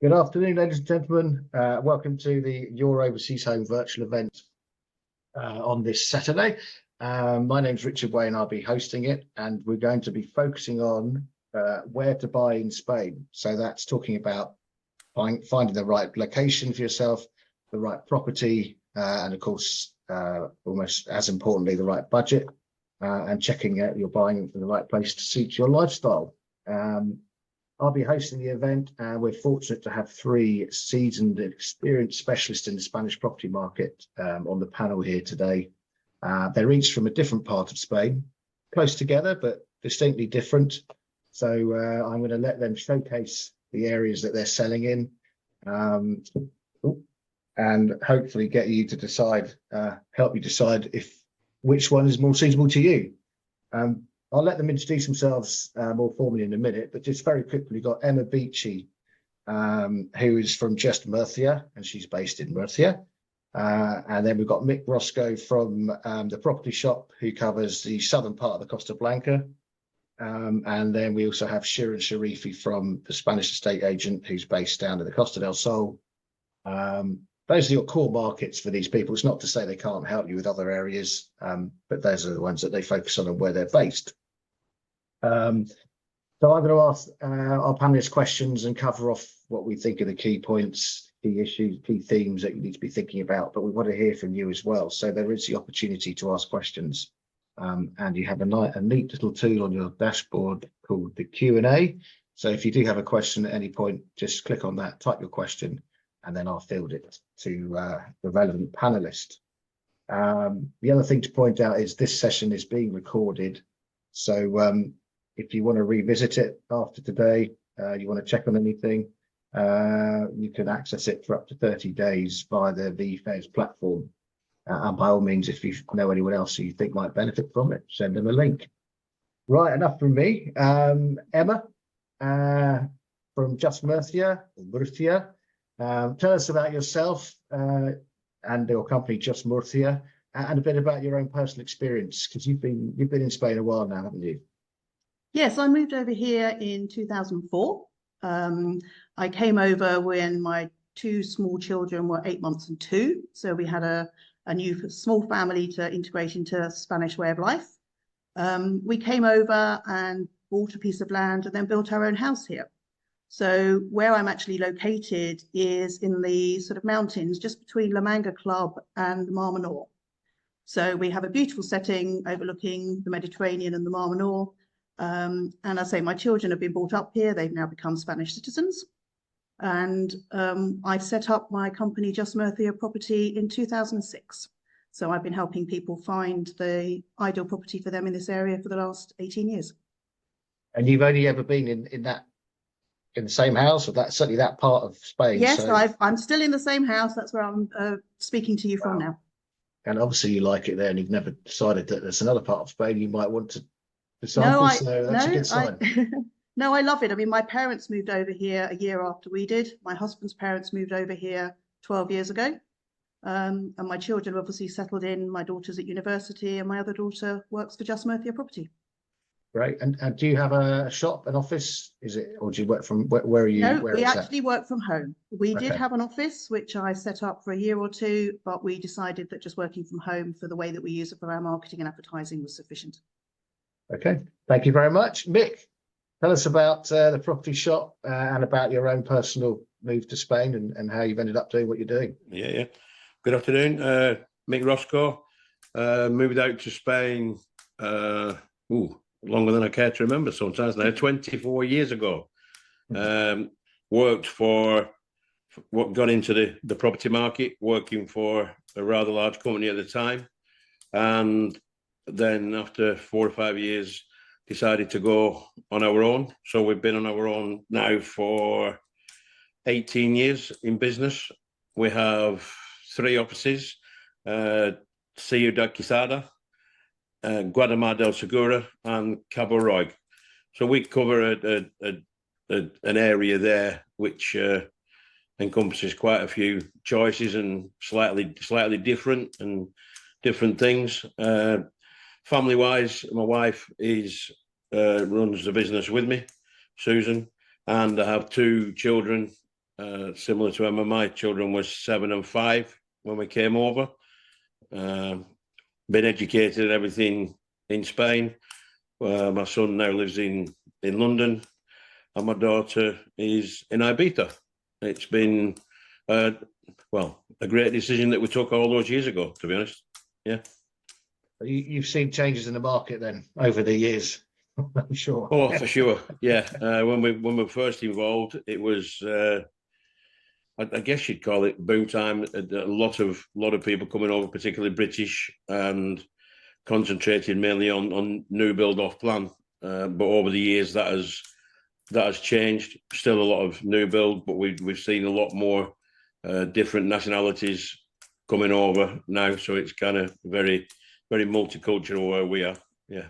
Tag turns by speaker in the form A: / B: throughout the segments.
A: Good afternoon, ladies and gentlemen. Welcome to the Your Overseas Home virtual event on this Saturday. My name's Richard Wayne. I'll be hosting it, and we're going to be focusing on where to buy in Spain. So that's talking about finding the right location for yourself, the right property, and of course, almost as importantly, the right budget, and checking out you're buying in the right place to suit your lifestyle. I'll be hosting the event, and we're fortunate to have three seasoned, experienced specialists in the Spanish property market on the panel here today. They're each from a different part of Spain, close together, but distinctly different. So I'm going to let them showcase the areas that they're selling in, and hopefully get you to decide, help you decide which one is more suitable to you. I'll let them introduce themselves more formally in a minute, but just very quickly, we've got Emma Beachy, who is from Just Murcia, and she's based in Murcia. And then we've got Mick Roscoe from the property shop, who covers the southern part of the Costa Blanca. And then we also have Shirin Sharifi from the Spanish estate agent, who's based down in the Costa del Sol. Those are your core markets for these people. It's not to say they can't help you with other areas, but those are the ones that they focus on and where they're based. So I'm going to ask our panelists questions and cover off what we think are the key points, key issues, key themes that you need to be thinking about, but we want to hear from you as well. So there is the opportunity to ask questions, and you have a neat little tool on your dashboard called the Q&A. So if you do have a question at any point, just click on that, type your question, and then I'll field it to the relevant panelist. The other thing to point out is this session is being recorded. So if you want to revisit it after today, you want to check on anything, you can access it for up to 30 days via the VFairs platform. And by all means, if you know anyone else who you think might benefit from it, send them a link. Right, enough from me. Emma, from Just Murcia, tell us about yourself and your company, Just Murcia, and a bit about your own personal experience, because you've been in Spain a while now, haven't you?
B: Yes, I moved over here in 2004. I came over when my two small children were 8 months and 2. So we had a new small family to integrate into Spanish way of life. We came over and bought a piece of land and then built our own house here. So where I'm actually located is in the sort of mountains just between La Manga Club and the Mar Menor. So we have a beautiful setting overlooking the Mediterranean and the Mar Menor. And I say my children have been brought up here. They've now become Spanish citizens. And I set up my company, Just Murcia Property, in 2006. So I've been helping people find the ideal property for them in this area for the last 18 years.
A: And you've only ever been in the same house, or that's certainly that part of Spain?
B: Yes,
A: so...
B: I'm still in the same house. That's where I'm speaking to you from now.
A: And obviously you like it there, and you've never decided that there's another part of Spain you might want to sample, so that's a good sign.
B: No, I love it. I mean, my parents moved over here a year after we did. My husband's parents moved over here 12 years ago. And my children obviously settled in. My daughter's at university, and my other daughter works for Just Murcia Property.
A: Great. And do you have a shop, an office? Is it, or do you work from, where are you?
B: No, we actually work from home. We
A: Okay.
B: did have an office, which I set up for a year or two, but we decided that just working from home for the way that we use it for our marketing and advertising was sufficient.
A: Okay, thank you very much. Mick, tell us about the property shop and about your own personal move to Spain and how you've ended up doing what you're doing.
C: Yeah. Good afternoon. Mick Roscoe. Moved out to Spain longer than I care to remember sometimes now, 24 years ago. Worked for what got into the property market, working for a rather large company at the time. And then after 4 or 5 years, decided to go on our own. So we've been on our own now for 18 years in business. We have 3 offices, Ciudad Quesada, Guadamar del Segura, and Cabo Roig. So we cover an area there which encompasses quite a few choices and slightly different things. Family-wise, my wife runs the business with me, Susan, and I have 2 children, similar to Emma. My children were 7 and 5 when we came over. Been educated and everything in Spain. My son now lives in London, and my daughter is in Ibiza. It's been, a great decision that we took all those years ago, to be honest. Yeah.
A: You've seen changes in the market then over the years, I'm sure.
C: Oh, for sure. Yeah. When we first involved, it was, I guess you'd call it boom time. A lot of people coming over, particularly British, and concentrated mainly on new build off plan. But over the years, that has changed. Still a lot of new build, but we've seen a lot more different nationalities coming over now. So it's kind of very, very multicultural where we are. Yeah.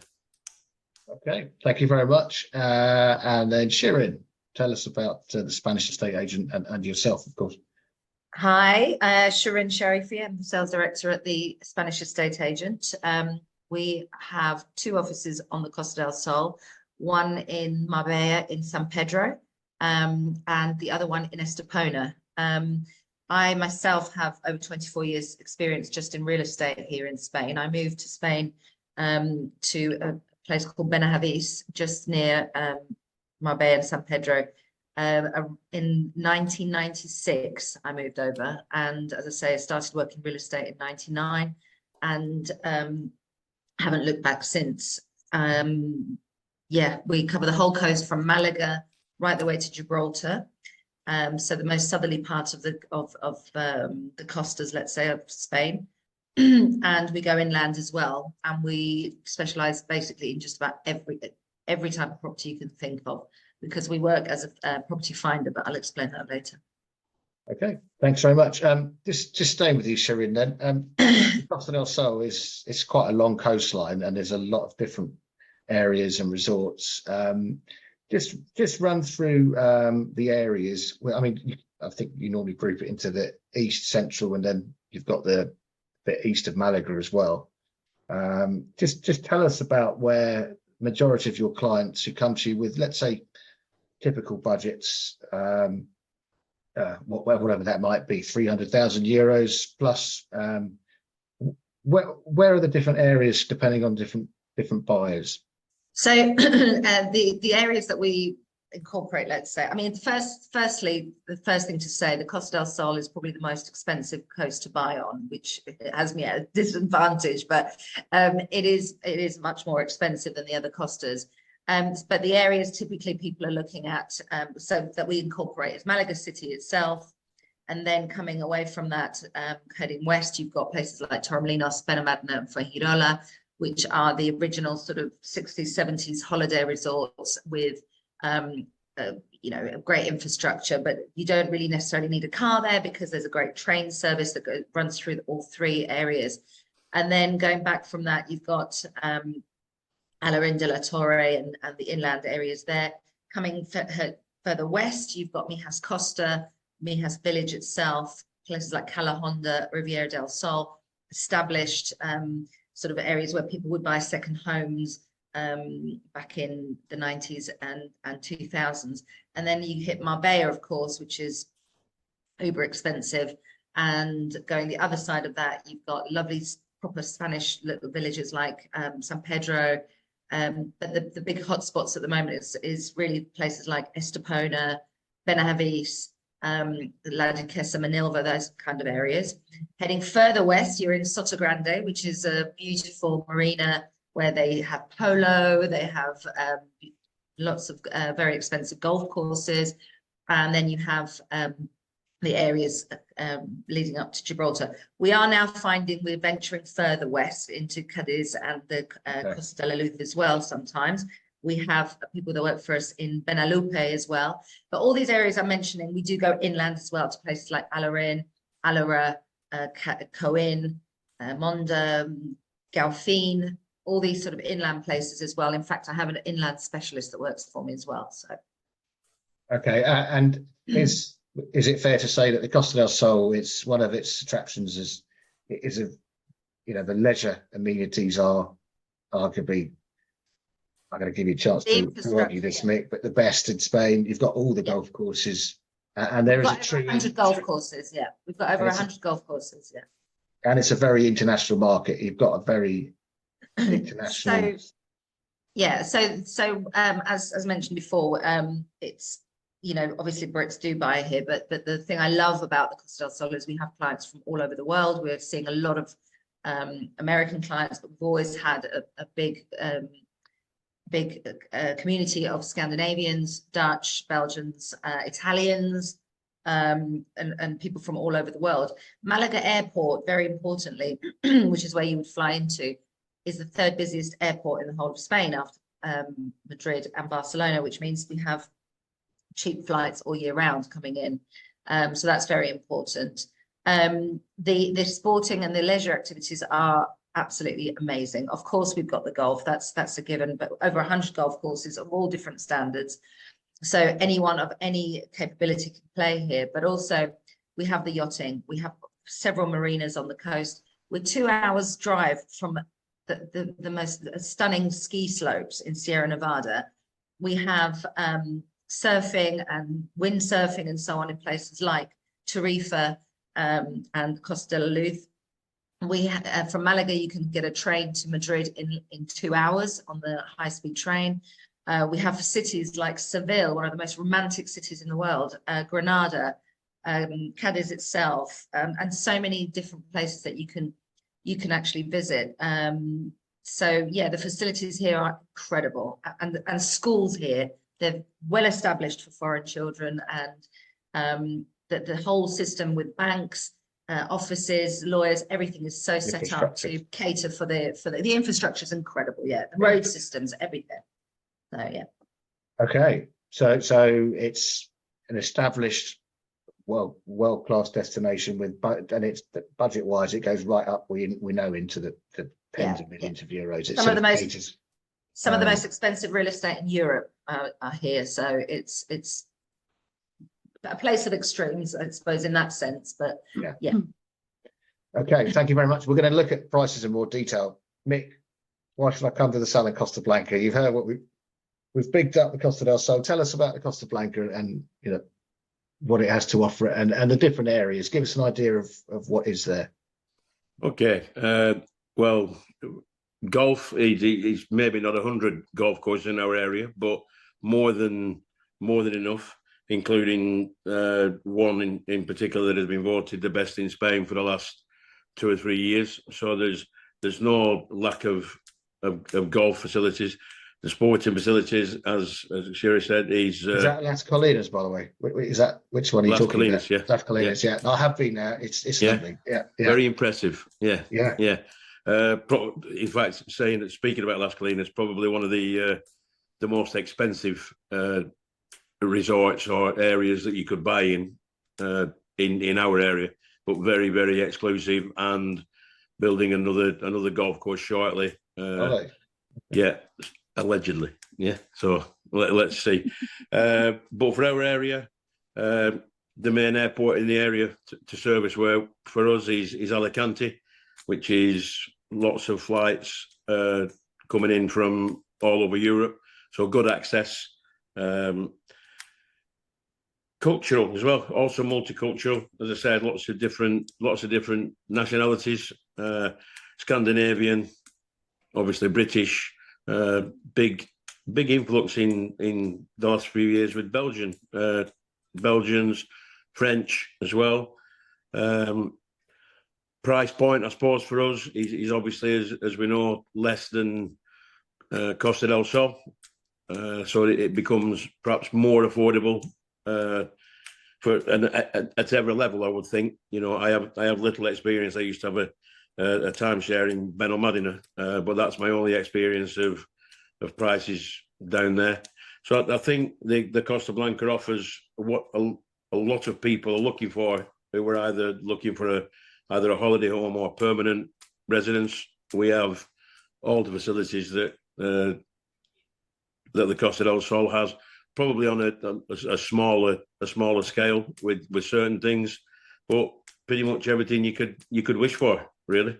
A: Okay, thank you very much. And then Shirin, tell us about the Spanish estate agent and yourself, of course.
D: Hi, Shirin Sharifi. I'm the sales director at the Spanish estate agent. We have 2 offices on the Costa del Sol, one in Marbella in San Pedro, and the other one in Estepona. I myself have over 24 years experience just in real estate here in Spain. I moved to Spain to a place called Benahavis, just near Marbella and San Pedro. In 1996, I moved over, and as I say, I started working real estate in 99, and haven't looked back since. Yeah, we cover the whole coast from Malaga right the way to Gibraltar. So the most southerly part of the costas, let's say, of Spain. And we go inland as well, and we specialize basically in just about every type of property you can think of, because we work as a property finder, but I'll explain that later.
A: Okay, thanks very much. Just staying with you, Shirin, then. Costa del Sol is quite a long coastline, and there's a lot of different areas and resorts. Just run through the areas. Well, I mean, I think you normally group it into the east, central, and then you've got the bit east of Malaga as well. Just tell us about where majority of your clients who come to you with, let's say, typical budgets, whatever that might be, 300,000 euros plus. Where are the different areas depending on different buyers?
D: So the areas that we incorporate, let's say, I mean, firstly, the first thing to say, the Costa del Sol is probably the most expensive coast to buy on, which has me at a disadvantage, but it is much more expensive than the other costas. But the areas typically people are looking at, so that we incorporate, is Malaga city itself, and then coming away from that, heading west, you've got places like Torremolinos, Benalmádena, and Fuengirola, which are the original sort of 60s, 70s holiday resorts with a great infrastructure, but you don't really necessarily need a car there because there's a great train service that runs through all 3 areas. And then going back from that, you've got Alarin de la Torre and the inland areas there. Coming further west, you've got Mijas Costa, Mijas village itself, places like Calahonda, Riviera del Sol, established sort of areas where people would buy second homes back in the 90s and 2000s. And then you hit Marbella, of course, which is uber expensive. And going the other side of that, you've got lovely proper Spanish little villages like San Pedro. But the big hotspots at the moment is really places like Estepona, Benahavis, La Duquesa, Manilva, those kind of areas. Heading further west, you're in Sotogrande, which is a beautiful marina where they have polo, they have lots of very expensive golf courses, and then you have the areas leading up to Gibraltar. We are now finding we're venturing further west into Cadiz and the Costa de la Luz as well sometimes. We have people that work for us in Benalupe as well. But all these areas I'm mentioning, we do go inland as well to places like Alarin, Alara, Coin, Monda, Galfin, all these sort of inland places as well. In fact, I have an inland specialist that works for me as well. So,
A: okay, and is it fair to say that the Costa del Sol, it's one of its attractions is the leisure amenities are arguably, I'm going to give you a chance to argue this, Mick, but the best in Spain. You've got all the golf courses, And there
D: We've
A: is a
D: got over
A: true
D: 100 golf courses, yeah. We've got over
A: And it's a-
D: 100 golf courses, yeah.
A: and it's a very international market. You've got a very international.
D: As mentioned before, it's, you know, obviously Brits do buy here, but the thing I love about the Costa del Sol is we have clients from all over the world. We're seeing a lot of American clients, but we've always had a big community of Scandinavians, Dutch, Belgians, Italians, and people from all over the world. Malaga Airport, very importantly, which is where you would fly into, is the third busiest airport in the whole of Spain after Madrid and Barcelona, which means we have cheap flights all year round coming in. So that's very important. The sporting and the leisure activities are absolutely amazing. Of course, we've got the golf, that's a given, but over 100 golf courses of all different standards. So anyone of any capability can play here, but also we have the yachting. We have several marinas on the coast. We're 2 hours drive from the most stunning ski slopes in Sierra Nevada. We have surfing and windsurfing and so on in places like Tarifa and Costa de la Luz. We from Malaga, you can get a train to Madrid in 2 hours on the high-speed train. We have cities like Seville, one of the most romantic cities in the world, Granada, Cadiz itself, and so many different places that you can actually visit. So yeah, the facilities here are incredible, and schools here, they're well established for foreign children, and the whole system with banks, offices, lawyers, everything is so set up to cater for the infrastructure is incredible. Yeah, the road systems, everything. So yeah.
A: Okay, so it's an established, world-class destination and it's budget-wise, it goes right up. We know into the tens of millions of euros. It's
D: some of the most expensive real estate in Europe are here. So it's a place of extremes, I suppose, in that sense. But yeah.
A: Okay, thank you very much. We're going to look at prices in more detail. Mick, why should I come to the Sala Costa Blanca? You've heard what we've bigged up the Costa del Sol. Tell us about the Costa Blanca and what it has to offer and the different areas. Give us an idea of what is there.
C: Okay. Well, golf is maybe not 100 golf courses in our area, but more than enough, including one in particular that has been voted the best in Spain for the last 2 or 3 years. So there's no lack of golf facilities. The sporting facilities, as Shiri said, is
A: that Las Colinas, by the way? Is that which one are you talking
C: Colinas,
A: about? Las Colinas, yeah. I have been there. It's lovely. Yeah.
C: Very impressive. Yeah.
A: Yeah.
C: In fact, speaking about Las Colinas, probably one of the most expensive resorts or areas that you could buy in our area, but very, very exclusive, and building another golf course shortly. Yeah, allegedly. Yeah, so let's see. But for our area, the main airport in the area to service for us is Alicante, which is lots of flights coming in from all over Europe, so good access. Cultural as well, also multicultural. As I said, lots of different nationalities. Scandinavian, obviously British. Big influx in the last few years with Belgians, French as well. Price point, I suppose, for us is obviously, as we know, less than Costa del Sol, so it becomes perhaps more affordable at every level. I would think. I have little experience. I used to have a timeshare in Benalmádena, but that's my only experience of prices down there. So I think the Costa Blanca offers what a lot of people are looking for, who were either looking for either a holiday home or permanent residence. We have all the facilities that the Costa del Sol has, probably on a smaller scale with certain things, but pretty much everything you could wish for, really.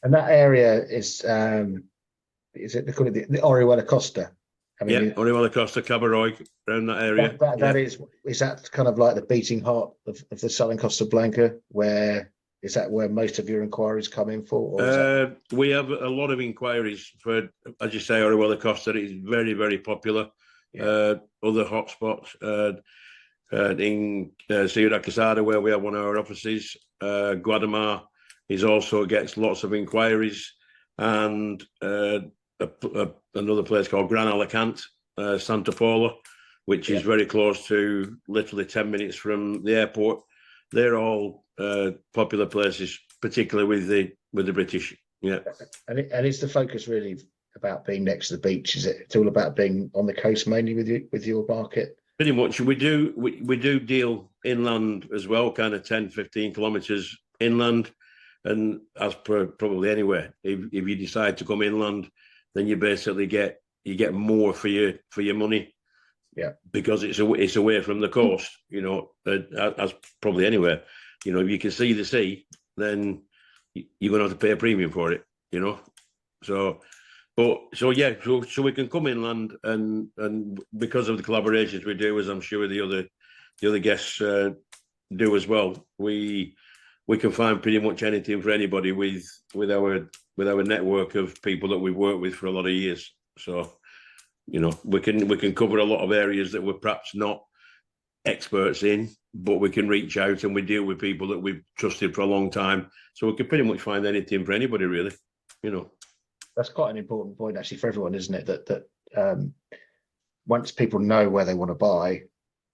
A: And that area is it they call it the Orihuela Costa, I mean,
C: Yeah, Orihuela Costa, Cabaroy, around that area.
A: that is that kind of like the beating heart of the southern Costa Blanca, where is that where most of your inquiries come in for? Or is that...
C: We have a lot of inquiries for, as you say, Orihuela Costa. It's very, very popular.
A: Yeah.
C: Other hotspots in Ciudad Quesada, where we have one of our offices. Guadamar is also gets lots of inquiries, and another place called Gran Alicante, Santa Pola, which is very close to, literally 10 minutes from the airport. They're all popular places, particularly with the British. Yeah,
A: and it's the focus really about being next to the beach. Is it? It's all about being on the coast mainly with your market.
C: Pretty much. We do deal inland as well, kind of 10, 15 kilometres inland. And as per probably anywhere, if you decide to come inland, then you basically get more for your money.
A: Yeah.
C: Because it's away from the coast, you know, as probably anywhere. You know, if you can see the sea, then you're going to have to pay a premium for it, you know. So we can come inland, and because of the collaborations we do, as I'm sure the other guests do as well, we can find pretty much anything for anybody with our network of people that we've worked with for a lot of years. So, you know, we can cover a lot of areas that we're perhaps not experts in, but we can reach out and we deal with people that we've trusted for a long time. So we can pretty much find anything for anybody, really, you know.
A: That's quite an important point actually for everyone, isn't it? That once people know where they want to buy,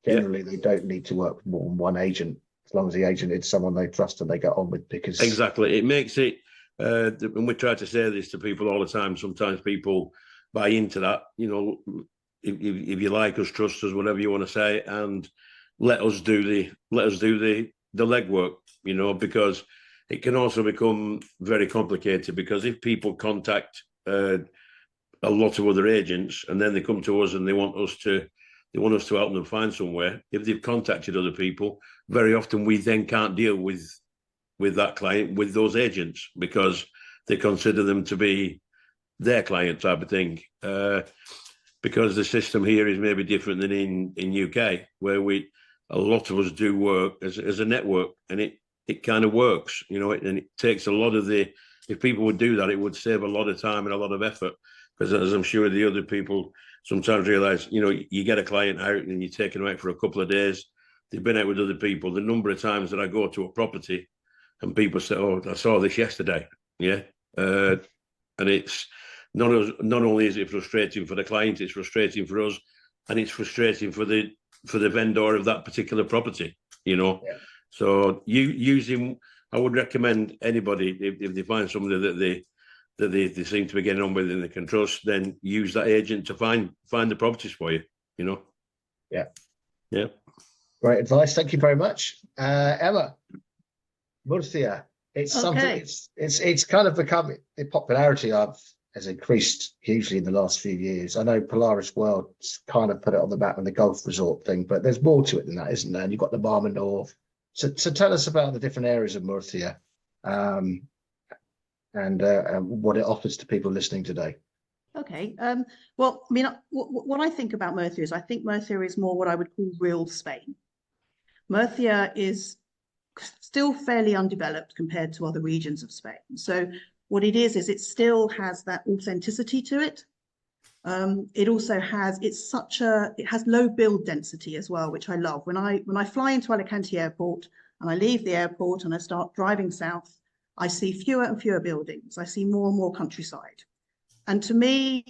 A: generally they don't need to work with more than one agent, as long as the agent is someone they trust and they get on with. Because
C: exactly, it makes it. And we try to say this to people all the time. Sometimes people buy into that, you know. If you like us, trust us, whatever you want to say, and let us do the legwork, you know, because it can also become very complicated. Because if people contact a lot of other agents and then they come to us and they want us to help them find somewhere, if they've contacted other people, very often we then can't deal with that client with those agents because they consider them to be their client type of thing. Because the system here is maybe different than in UK, where a lot of us do work as a network, and it kind of works, you know, and it takes a lot of if people would do that, it would save a lot of time and a lot of effort, because as I'm sure the other people sometimes realise, you know, you get a client out and you're taking them out for a couple of days, they've been out with other people. The number of times that I go to a property and people say, oh, I saw this yesterday, yeah, and it's not only is it frustrating for the client, it's frustrating for us, and it's frustrating for the vendor of that particular property, you know.
A: Yeah.
C: So I would recommend anybody, if they find somebody that they seem to be getting on with and they can trust, then use that agent to find the properties for you, you know. Yeah.
A: Great advice. Thank you very much. Emma, Murcia. It's something, it's kind of become, the popularity has increased hugely in the last few years. I know Polaris World's kind of put it on the map in the golf resort thing, but there's more to it than that, isn't there? And you've got the Mar Menor. So tell us about the different areas of Murcia and what it offers to people listening today.
B: Okay. Well, I mean, what I think about Murcia is I think Murcia is more what I would call real Spain. Murcia is still fairly undeveloped compared to other regions of Spain. So what it is it still has that authenticity to it. It also has, it has low build density as well, which I love. When I fly into Alicante Airport and I leave the airport and I start driving south, I see fewer and fewer buildings. I see more and more countryside. And to me,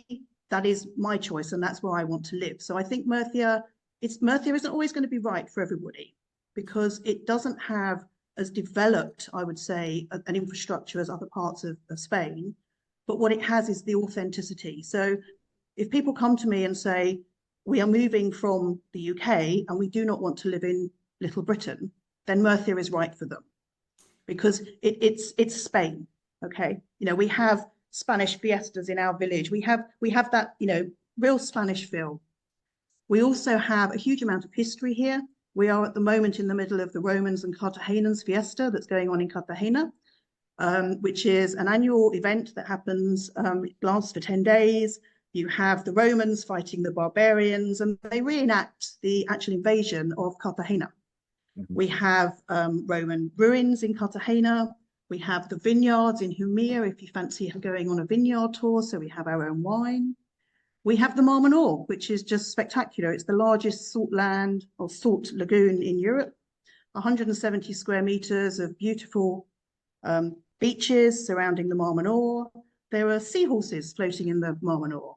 B: that is my choice, and that's where I want to live. So I think Murcia isn't always going to be right for everybody, because it doesn't have as developed, I would say, an infrastructure as other parts of Spain. But what it has is the authenticity. So if people come to me and say, we are moving from the UK and we do not want to live in Little Britain, then Murcia is right for them, because it's Spain. Okay, you know, we have Spanish fiestas in our village. We have that, you know, real Spanish feel. We also have a huge amount of history here. We are at the moment in the middle of the Romans and Cartagenans fiesta that's going on in Cartagena, which is an annual event that happens, it lasts for 10 days. You have the Romans fighting the barbarians, and they reenact the actual invasion of Cartagena. We have Roman ruins in Cartagena. We have the vineyards in Jumia, if you fancy going on a vineyard tour. So we have our own wine. We have the Mar Menor, which is just spectacular. It's the largest salt land or salt lagoon in Europe. 170 square meters of beautiful beaches surrounding the Mar Menor. There are seahorses floating in the Mar Menor.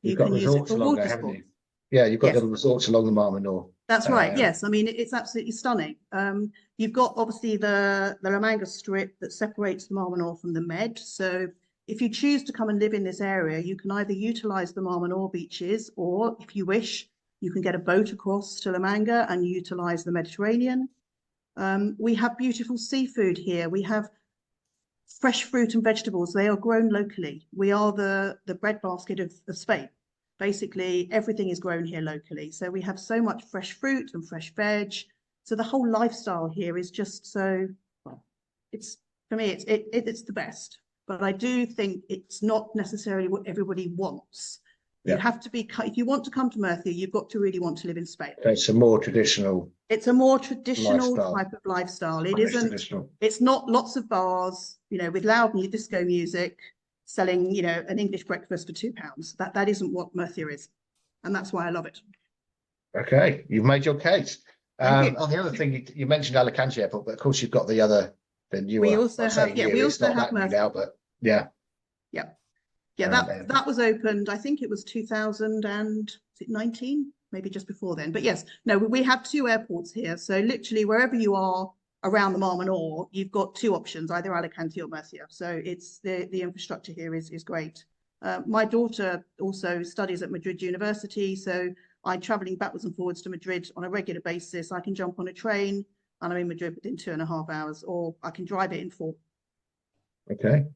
A: You've got resorts along there, haven't you? Yeah, you've got
B: Yes.
A: little resorts along the Mar Menor.
B: That's right. Yes, I mean it's absolutely stunning. You've got obviously the La Manga Strip that separates the Mar Menor from the Med. So if you choose to come and live in this area, you can either utilize the Mar Menor beaches, or if you wish, you can get a boat across to La Manga and utilize the Mediterranean. We have beautiful seafood here. We have fresh fruit and vegetables. They are grown locally. We are the breadbasket of Spain. Basically, everything is grown here locally. So we have so much fresh fruit and fresh veg. So the whole lifestyle here is just so, well, it's, for me, it's the best. But I do think it's not necessarily what everybody wants. You have to be, if you want to come to Murcia, you've got to really want to live in Spain.
A: It's a more traditional.
B: It's a more traditional
A: lifestyle.
B: Type of lifestyle. It
A: Irish
B: isn't,
A: traditional.
B: it's not lots of bars, you know, with loud disco music, selling, you know, an English breakfast for £2. That isn't what Murcia is. And that's why I love it.
A: Okay, you've made your case.
B: Thank you.
A: On the other thing, you mentioned Alicante Airport, but of course you've got the other, the newer.
B: We also have, yeah, we also have
A: Murcia now, but yeah.
B: Yeah. Yeah, that was opened, I think it was 2019, maybe just before then. But yes, no, we have 2 airports here. So literally wherever you are around the Mar Menor, you've got 2 options, either Alicante or Murcia. So it's the infrastructure here is great. My daughter also studies at Madrid University, so I'm traveling backwards and forwards to Madrid on a regular basis. I can jump on a train and I'm in Madrid within 2.5 hours, or I can drive it in 4.
A: Okay.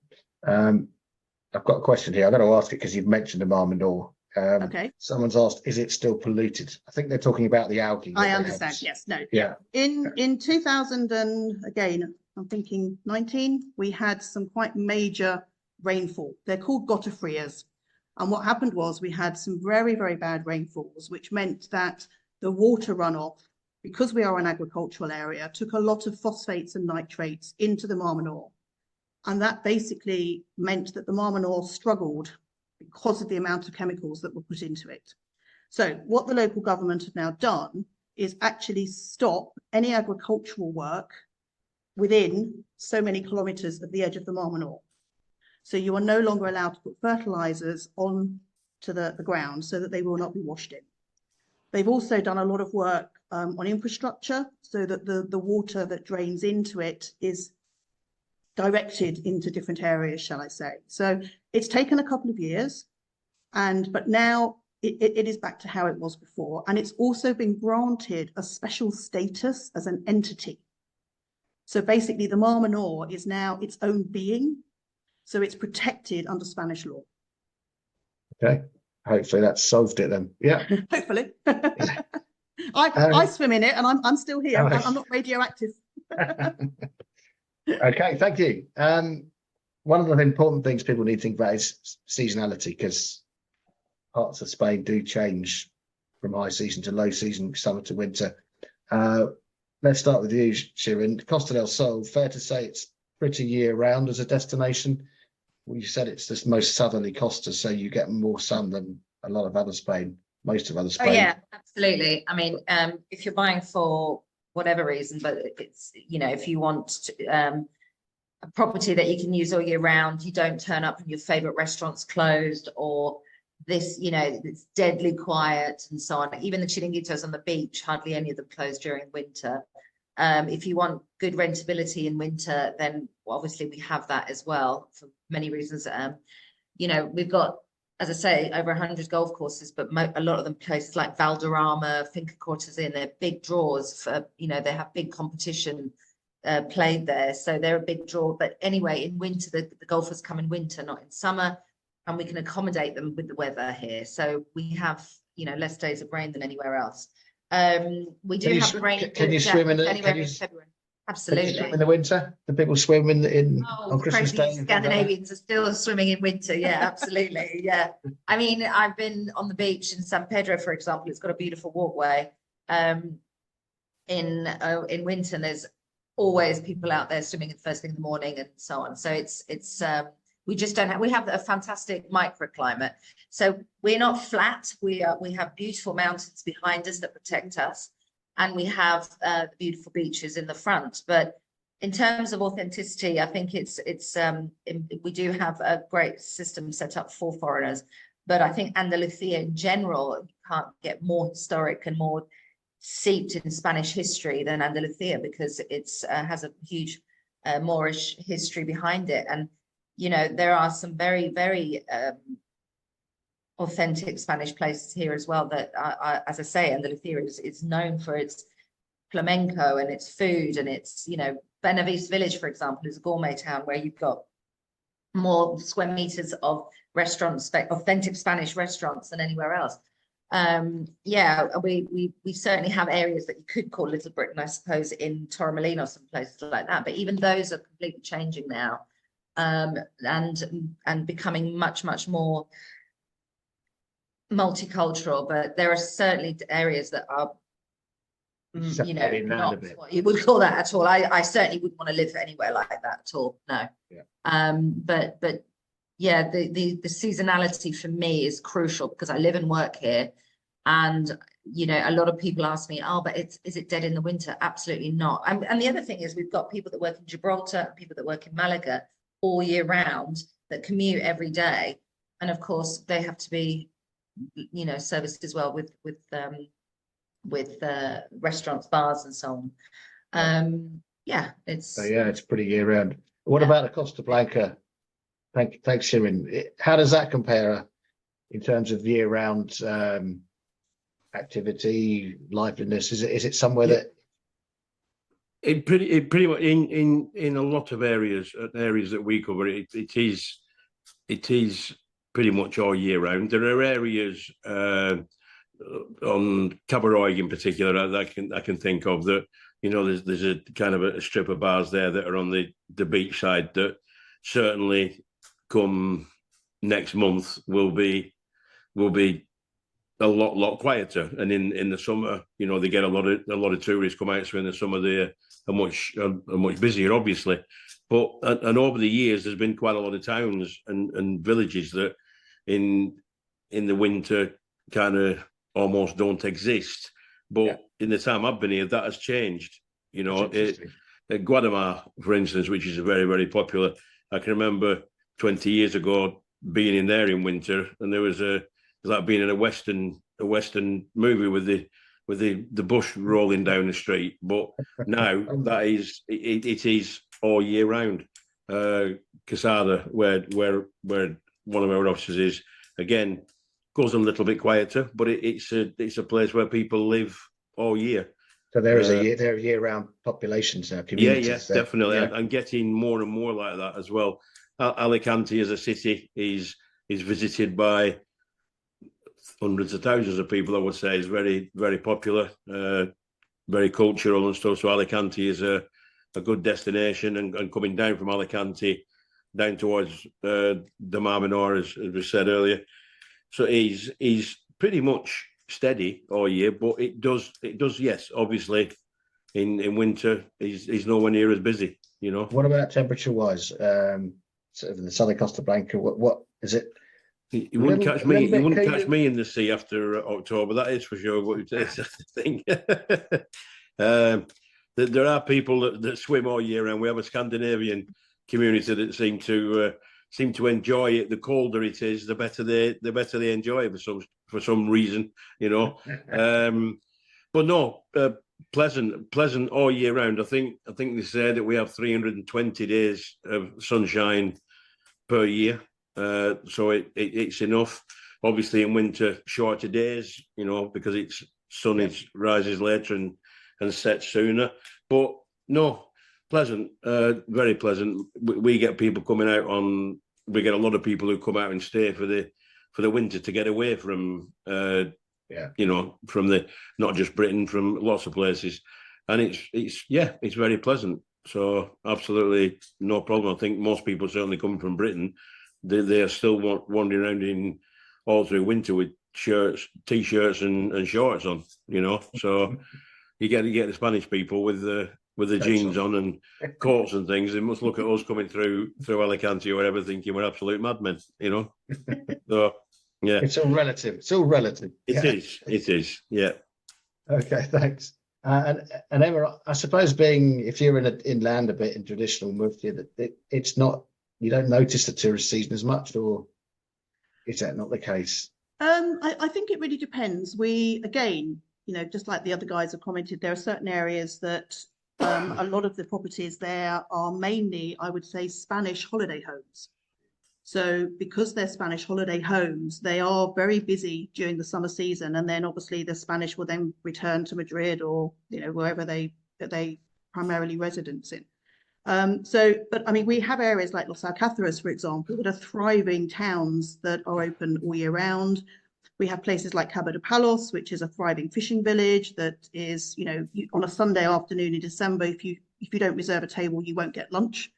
A: I've got a question here. I'm going to ask it because you've mentioned the Mar Menor.
B: Okay.
A: Someone's asked, is it still polluted? I think they're talking about the algae.
B: I understand. Yes. No.
A: Yeah.
B: In 2000 and again, I'm thinking 19, we had some quite major rainfall. They're called gotafrias. And what happened was we had some very, very bad rainfalls, which meant that the water runoff, because we are an agricultural area, took a lot of phosphates and nitrates into the Mar Menor. And that basically meant that the Mar Menor struggled because of the amount of chemicals that were put into it. So what the local government have now done is actually stop any agricultural work within so many kilometres of the edge of the Mar Menor. So you are no longer allowed to put fertilizers on to the ground so that they will not be washed in. They've also done a lot of work on infrastructure so that the water that drains into it is directed into different areas, shall I say. So it's taken a couple of years, but now it is back to how it was before. And it's also been granted a special status as an entity. So basically the Mar Menor is now its own being. So it's protected under Spanish law.
A: Okay. Hopefully that solved it then. Yeah.
B: Hopefully. I swim in it and I'm still here. I'm not radioactive.
A: Okay, thank you. One of the important things people need to think about is seasonality, because parts of Spain do change from high season to low season, summer to winter. Let's start with you, Shirin. Costa del Sol, fair to say it's pretty year round as a destination. Well, you said it's the most southerly Costa, so you get more sun than a lot of other Spain, most of other Spain.
D: Oh yeah, absolutely. I mean, if you're buying for whatever reason, but it's, you know, if you want a property that you can use all year round, you don't turn up and your favorite restaurant's closed, or this, you know, it's deadly quiet and so on. Even the chiringuitos on the beach, hardly any of them close during winter. If you want good rentability in winter, then obviously we have that as well for many reasons. You know, we've got, as I say, over 100 golf courses, but a lot of them places like Valderrama, Finca Cortesín, they're big draws for, you know, they have big competition played there. So they're a big draw. But anyway, in winter, the golfers come in winter, not in summer, and we can accommodate them with the weather here. So we have, you know, less days of rain than anywhere else. We do have rain.
A: Can you swim in it?
D: Absolutely.
A: Swim in the winter? Do people swim in
D: Oh,
A: on Christmas
D: crazy
A: Day?
D: Scandinavians are still swimming in winter. Yeah, absolutely. Yeah. I mean, I've been on the beach in San Pedro, for example. It's got a beautiful walkway. In winter, and there's always people out there swimming at first thing in the morning and so on. So it's we just don't have, we have a fantastic microclimate. So we're not flat. We have beautiful mountains behind us that protect us, and we have the beautiful beaches in the front. But in terms of authenticity, I think we do have a great system set up for foreigners. But I think Andalusia in general, you can't get more historic and more seeped in Spanish history than Andalusia, because it's has a huge Moorish history behind it. And you know, there are some very, very authentic Spanish places here as well that as I say, Andalusia is known for its flamenco and its food, and its, you know, Benavis Village, for example, is a gourmet town where you've got more square meters of restaurants, authentic Spanish restaurants, than anywhere else. Yeah, we certainly have areas that you could call Little Britain, I suppose, in Torremolinos and places like that, but even those are completely changing now, and becoming much more multicultural. But there are certainly areas that are, you know, not what you would call that at all. I certainly wouldn't want to live anywhere like that at all. No.
A: Yeah.
D: But yeah, the seasonality for me is crucial, because I live and work here. And, you know, a lot of people ask me, oh, but is it dead in the winter? Absolutely not. And the other thing is, we've got people that work in Gibraltar, people that work in Malaga all year round, that commute every day. And of course, they have to be, you know, serviced as well with restaurants, bars, and so on. Yeah,
A: it's pretty year round. What about the Costa Blanca? Thanks, Shirin. How does that compare in terms of year round activity, liveliness? Is it somewhere that
C: it pretty much in a lot of areas that we cover, it is pretty much all year round. There are areas on Cabaroy in particular that I can think of, that, you know, there's a kind of a strip of bars there that are on the beach side that certainly come next month will be a lot quieter. And in the summer, you know, they get a lot of tourists come out, so in the summer they are much busier, obviously. But and over the years, there's been quite a lot of towns and villages that in the winter kind of almost don't exist. But in the time I've been here, that has changed. You know, at Guatemala, for instance, which is a very, very popular. I can remember 20 years ago being in there in winter, and there was like being in a western movie with the bush rolling down the street. But now that is it is all year round. Quesada, where one of our offices is, again, goes a little bit quieter, but it's a place where people live all year.
A: So there is there are year round populations now, communities.
C: Yeah, definitely, and getting more and more like that as well. Alicante as a city is visited by hundreds of thousands of people. I would say is very, very popular, very cultural and stuff. So Alicante is a good destination, and coming down from Alicante down towards the Mar Menor, as we said earlier. So he's pretty much steady all year, but it does yes, obviously in winter he's nowhere near as busy, you know.
A: What about temperature wise? Sort of in the southern Costa Blanca, what is it?
C: You wouldn't catch me. You wouldn't catch me in the sea after October. That is for sure. But it's the thing. There are people that swim all year round. We have a Scandinavian community that seem to enjoy it. The colder it is, the better they enjoy it for some reason, you know. But no, pleasant all year round. I think they say that we have 320 days of sunshine per year. So it's enough. Obviously, in winter, shorter days, you know, because it's sun rises later and sets sooner. But no, pleasant, very pleasant. We get people coming out on. We get a lot of people who come out and stay for the winter to get away from, you know, from the not just Britain, from lots of places. and it's very pleasant. So absolutely no problem. I think most people certainly coming from Britain, they are still wandering around in all through winter with shirts, t-shirts and shorts on, you know. So you get the Spanish people with the jeans on and coats and things. They must look at us coming through Alicante or whatever, thinking we're absolute madmen, you know. So yeah,
A: it's all relative. It's all relative.
C: It is. Yeah.
A: Okay, thanks. And Emma, I suppose if you're inland a bit in traditional Murcia, that it's not, you don't notice the tourist season as much, or is that not the case?
B: I think it really depends. Again, just like the other guys have commented, there are certain areas that a lot of the properties there are mainly, I would say, Spanish holiday homes. So because they're Spanish holiday homes, they are very busy during the summer season. And then obviously the Spanish will then return to Madrid or, wherever they primarily residence in. But I mean, we have areas like Los Alcázares, for example, that are thriving towns that are open all year round. We have places like Cabo de Palos, which is a thriving fishing village that is, on a Sunday afternoon in December, if you don't reserve a table, you won't get lunch.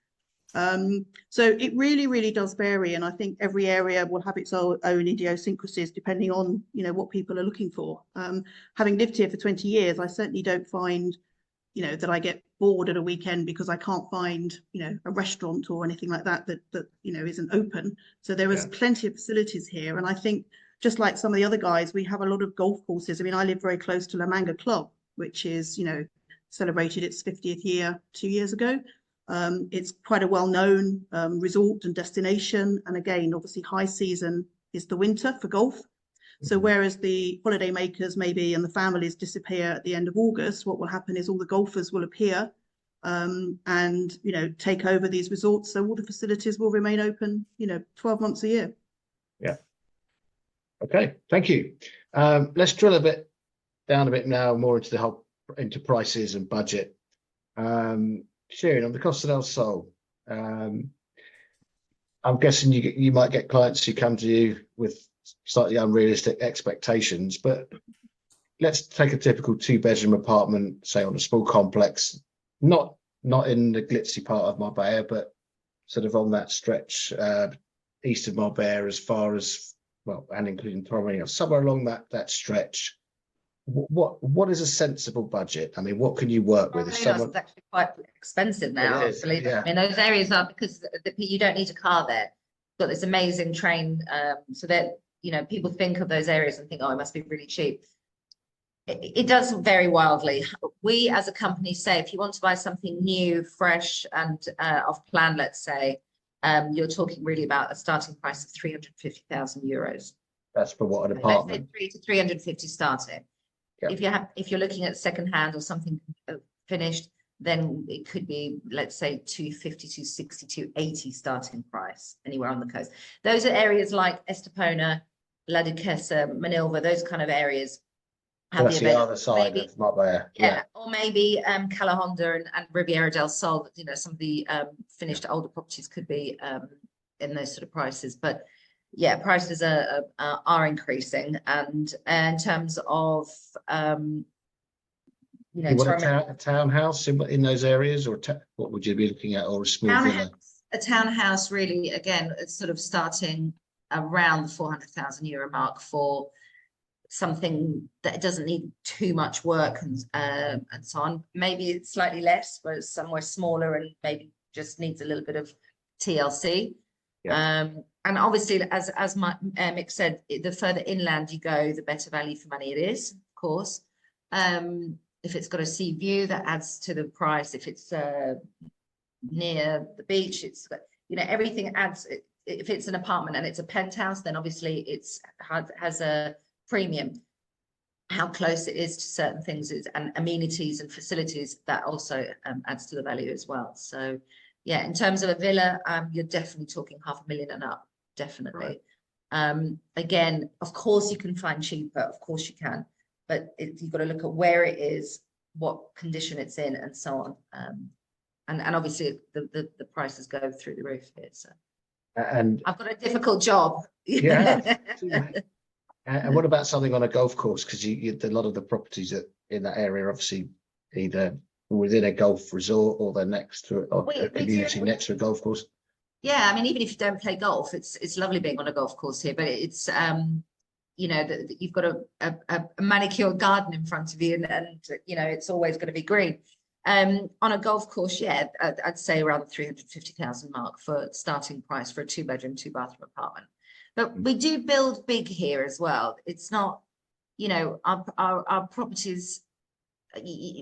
B: So it really, really does vary. And I think every area will have its own idiosyncrasies depending on, what people are looking for. Having lived here for 20 years, I certainly don't find, that I get bored at a weekend because I can't find, a restaurant or anything like that isn't open. So there is plenty of facilities here. And I think just like some of the other guys, we have a lot of golf courses. I mean, I live very close to La Manga Club, which is, celebrated its 50th year 2 years ago. It's quite a well-known resort and destination. And again, obviously high season is the winter for golf. So whereas the holiday makers maybe and the families disappear at the end of August, what will happen is all the golfers will appear and, take over these resorts. So all the facilities will remain open, 12 months a year.
A: Yeah. Okay, thank you. Let's drill down a bit now more into prices and budget. Shirin, on the Costa del Sol, I'm guessing you might get clients who come to you with slightly unrealistic expectations, but let's take a typical 2-bedroom apartment, say on a small complex, not in the glitzy part of Marbella, but sort of on that stretch east of Marbella as far as, well, and including Torremolinos, somewhere along that stretch. What is a sensible budget? I mean, what can you work with?
D: It's actually quite expensive now, I believe. I mean, those areas are, because you don't need a car there. You've got this amazing train, so that people think of those areas and think, oh, it must be really cheap. It does vary wildly. We as a company say, if you want to buy something new, fresh, and off plan, let's say, you're talking really about a starting price of 350,000 euros.
A: That's for what, an apartment?
D: Let's say 3 to 350 starting. Yeah. If you're looking at secondhand or something finished, then it could be, let's say, 250, 260, 280 starting price anywhere on the coast. Those are areas like Estepona, La Duquesa, Manilva, those kind of areas.
A: That's the other side of Marbella.
D: Yeah, or maybe Calahonda and Riviera del Sol. Some of the finished older properties could be in those sort of prices, but yeah, prices are increasing. And in terms of
A: you want a townhouse in those areas, or what would you be looking at, or a small villa?
D: A townhouse, really, again, it's sort of starting around the 400,000 euro mark for something that doesn't need too much work and so on. Maybe it's slightly less, but it's somewhere smaller and maybe just needs a little bit of TLC. Yeah. And obviously, as Mick said, the further inland you go, the better value for money it is, of course. If it's got a sea view, that adds to the price. If it's near the beach, it's everything adds. If it's an apartment and it's a penthouse, then obviously it's has a premium. How close it is to certain things and amenities and facilities, that also adds to the value as well. So yeah, in terms of a villa, you're definitely talking 500,000 and up, definitely. Right. Again, of course you can find cheaper, of course you can, but you've got to look at where it is, what condition it's in, and so on. And obviously the prices go through the roof here. So
A: and
D: I've got a difficult job.
A: Yeah. And what about something on a golf course? Because a lot of the properties in that area are obviously either within a golf resort, or they're next to a
D: We
A: community
D: do.
A: next to a golf course?
D: Yeah, I mean, even if you don't play golf, it's lovely being on a golf course here, but it's you know, that you've got a manicured garden in front of you, and you know, it's always going to be green. On a golf course, yeah, I'd say around the 350,000 mark for starting price for a 2-bedroom, 2-bathroom apartment. But we do build big here as well. It's not, you know, our properties.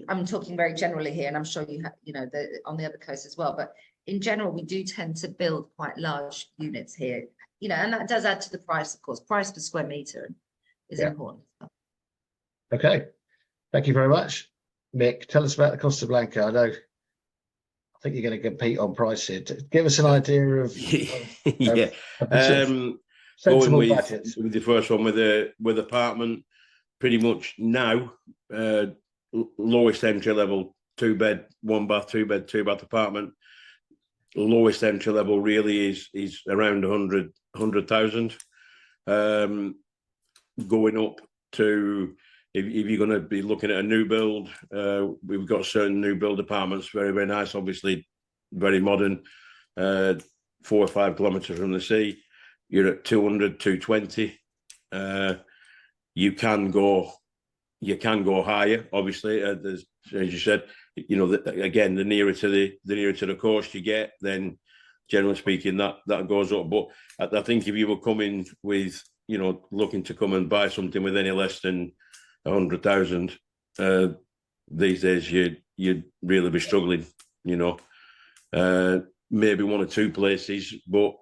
D: I'm talking very generally here, and I'm sure you have, you know, on the other coast as well. But in general, we do tend to build quite large units here, you know, and that does add to the price, of course. Price per square meter is important.
A: Okay, thank you very much. Mick, tell us about the Costa Blanca. I think you're going to compete on price here. Give us an idea of
C: Yeah.
A: of the sort of
C: Going
A: sensible
C: with
A: budgets.
C: the first one with apartment, pretty much now, lowest entry level, 2-bed, 1-bath, 2-bed, 2-bath apartment. Lowest entry level really is around 100,000. Going up to, if you're going to be looking at a new build, we've got certain new build apartments, very, very nice, obviously very modern, 4 or 5 kilometres from the sea. You're at 200, 220. You can go higher, obviously. As you said, you know, again, the nearer to the coast you get, then generally speaking, that goes up. But I think if you were coming with, you know, looking to come and buy something with any less than 100,000, these days you'd really be struggling. You know, maybe 1 or 2 places, but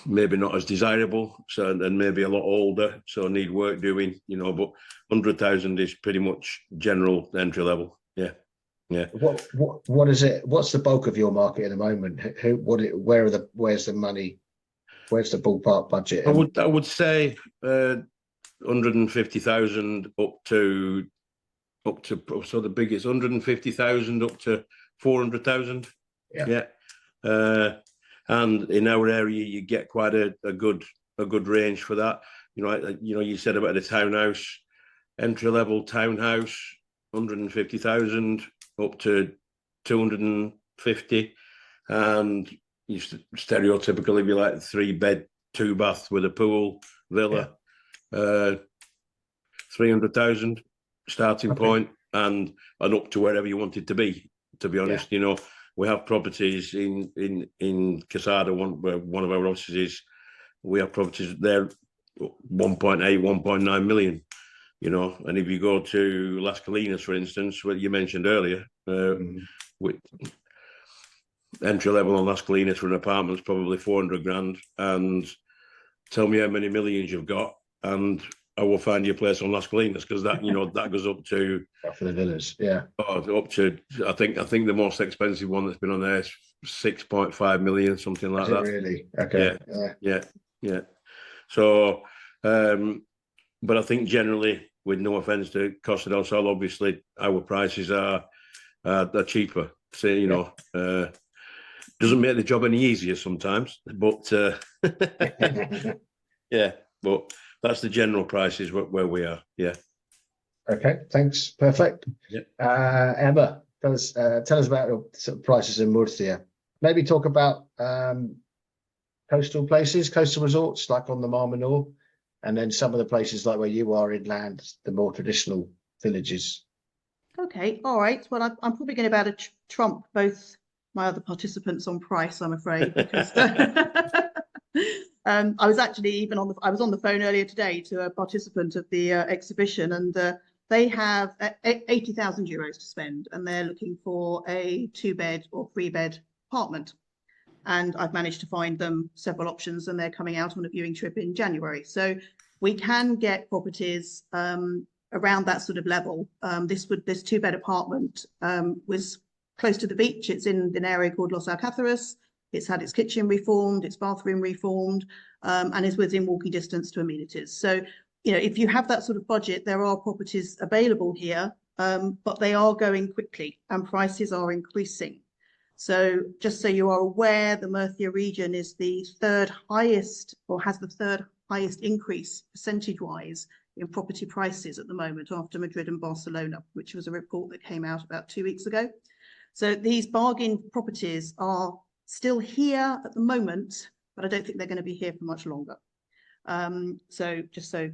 C: maybe not as desirable, so, and maybe a lot older, so need work doing, you know. But 100,000 is pretty much general entry level. Yeah.
A: What is it? What's the bulk of your market at the moment? Where's the money? Where's the ballpark budget?
C: I would say 150,000 up to so the biggest 150,000 up to 400,000. Yeah. And in our area, you get quite a good range for that. You know, you said about the townhouse, entry level townhouse, 150,000 up to 250, and you stereotypically be like 3-bed, 2-bath with a pool villa, 300,000 starting point, and up to wherever you want it to be. To be honest, you know. We have properties in Casada, where one of our offices is. We have properties there, 1.8, 1.9 million, you know. And if you go to Las Colinas, for instance, what you mentioned earlier, with entry level on Las Colinas for an apartment is probably 400 grand. And tell me how many millions you've got, and I will find you a place on Las Colinas, because that, you know, that goes up to
A: for the villas,
C: up to, I think the most expensive one that's been on there is 6.5 million, something like that.
A: Really? Okay.
C: Yeah. So, but I think generally, with no offence to Costa del Sol, obviously our prices are cheaper. So, you know, doesn't make the job any easier sometimes, but yeah, but that's the general prices where we are. Yeah.
A: Okay, thanks. Perfect.
C: Yep.
A: Emma, tell us about the sort of prices in Murcia. Maybe talk about coastal places, coastal resorts like on the Mar Menor, and then some of the places like where you are inland, the more traditional villages.
B: Okay, all right. Well, I'm probably going to be able to trump both my other participants on price, I'm afraid, because I was actually I was on the phone earlier today to a participant of the exhibition, and they have 80,000 euros to spend, and they're looking for a 2-bed or 3-bed apartment. And I've managed to find them several options, and they're coming out on a viewing trip in January. So we can get properties around that sort of level. This 2-bed apartment was close to the beach. It's in an area called Los Alcázares. It's had its kitchen reformed, its bathroom reformed, and is within walking distance to amenities. So, you know, if you have that sort of budget, there are properties available here, but they are going quickly and prices are increasing. So just so you are aware, the Murcia region is the 3rd highest, or has the 3rd highest increase percentage-wise in property prices at the moment after Madrid and Barcelona, which was a report that came out about 2 weeks ago. So these bargain properties are still here at the moment, but I don't think they're going to be here for much longer. So just so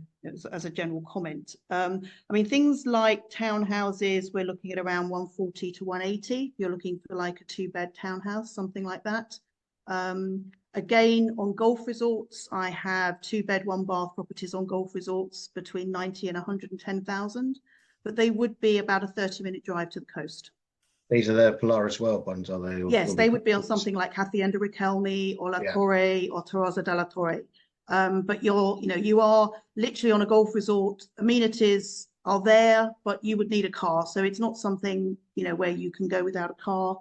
B: as a general comment, I mean, things like townhouses, we're looking at around 140 to 180. You're looking for like a 2-bed townhouse, something like that. Again, on golf resorts, I have 2-bed, 1-bath properties on golf resorts between 90 and 110,000, but they would be about a 30-minute drive to the coast.
A: These are the Polaris World ones, are they?
B: Yes, they would be on something like Hacienda Riquelme or La Torre or Terraza de la Torre. But you are literally on a golf resort. Amenities are there, but you would need a car. So it's not something, where you can go without a car.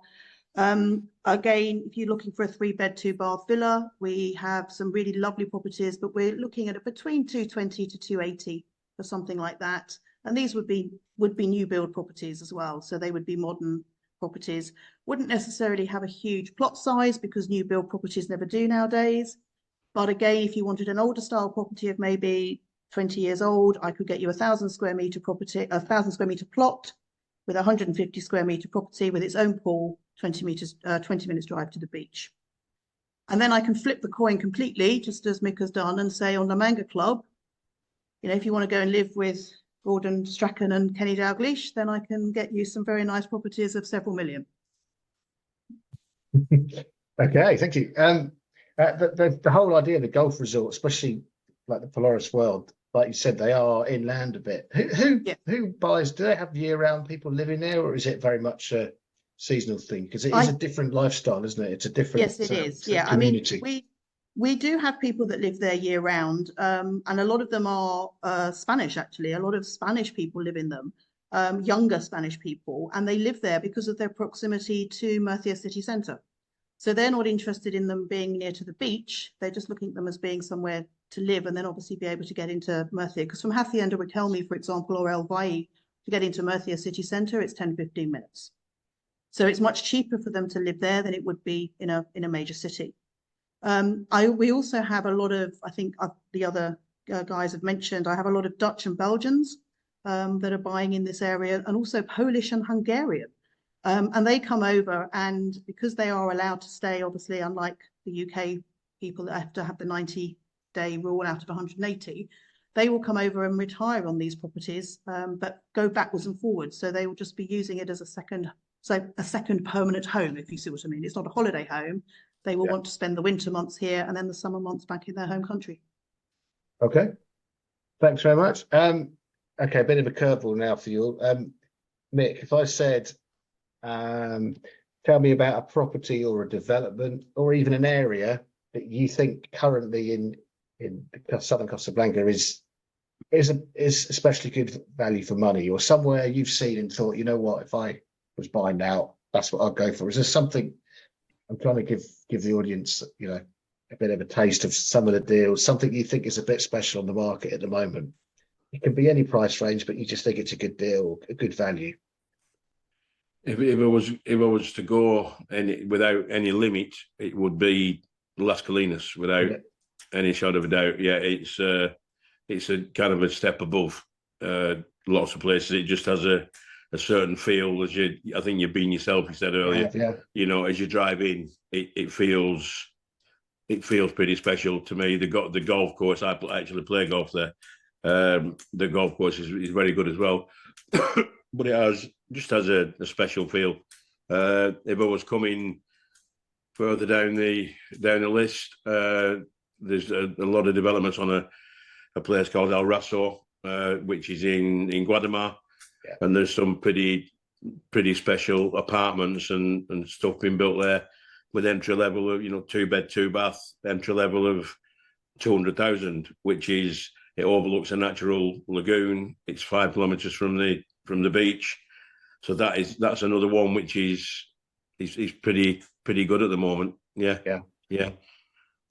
B: Again, if you're looking for a 3-bed, 2-bath villa, we have some really lovely properties, but we're looking at between 220 to 280 for something like that. And these would be new build properties as well. So they would be modern properties. Wouldn't necessarily have a huge plot size because new build properties never do nowadays. But again, if you wanted an older style property of maybe 20 years old, I could get you 1,000 square meter property, 1,000 square meter plot with 150 square meter property with its own pool, 20 minutes drive to the beach. And then I can flip the coin completely, just as Mick has done, and say on the Manga Club, if you want to go and live with Gordon Strachan and Kenny Dalglish, then I can get you some very nice properties of several million.
A: Okay, thank you. The whole idea of the golf resort, especially like the Polaris World, like you said, they are inland a bit. Who buys? Do they have year-round people living there, or is it very much a seasonal thing? Because it is a different lifestyle, isn't it? It's a different.
B: Yes, it is. Yeah,
A: community.
B: I mean, we do have people that live there year-round, and a lot of them are Spanish. Actually, a lot of Spanish people live in them, younger Spanish people, and they live there because of their proximity to Murcia city centre. So they're not interested in them being near to the beach. They're just looking at them as being somewhere to live and then obviously be able to get into Murcia. Because from Hacienda Riquelme, for example, or El Valle, to get into Murcia city centre, it's 10-15 minutes. So it's much cheaper for them to live there than it would be in a major city. We also have a lot of, I think the other guys have mentioned, I have a lot of Dutch and Belgians that are buying in this area, and also Polish and Hungarian. And they come over, and because they are allowed to stay, obviously, unlike the UK people that have to have the 90-day rule out of 180, they will come over and retire on these properties, but go backwards and forwards. So they will just be using it as a second permanent home, if you see what I mean. It's not a holiday home. They will want to spend the winter months here and then the summer months back in their home country. Okay.
A: Thanks very much. Okay, a bit of a curveball now for you. Mick, if I said, tell me about a property or a development or even an area that you think currently in southern Costa Blanca is especially good value for money, or somewhere you've seen and thought, you know what, if I was buying now, that's what I'd go for. Is there something? I'm trying to give the audience, a bit of a taste of some of the deals, something you think is a bit special on the market at the moment. It can be any price range, but you just think it's a good deal, a good value.
C: If I was to go without any limit, it would be Las Colinas, without any shadow of a doubt. Yeah, it's a kind of a step above lots of places. It just has a certain feel, I think you've been yourself, you said earlier.
A: Yeah.
C: As you drive in, it feels pretty special to me. The golf course, I actually play golf there. The golf course is very good as well. But it has a special feel. If I was coming further down the list, there's a lot of developments on a place called El Raso, which is in Guatemala, and there's some pretty special apartments and stuff being built there with entry level of 2-bed 2-bath, entry level of 200,000, which is, it overlooks a natural lagoon. It's 5 kilometers from the beach, so that's another one which is pretty good at the moment. Yeah.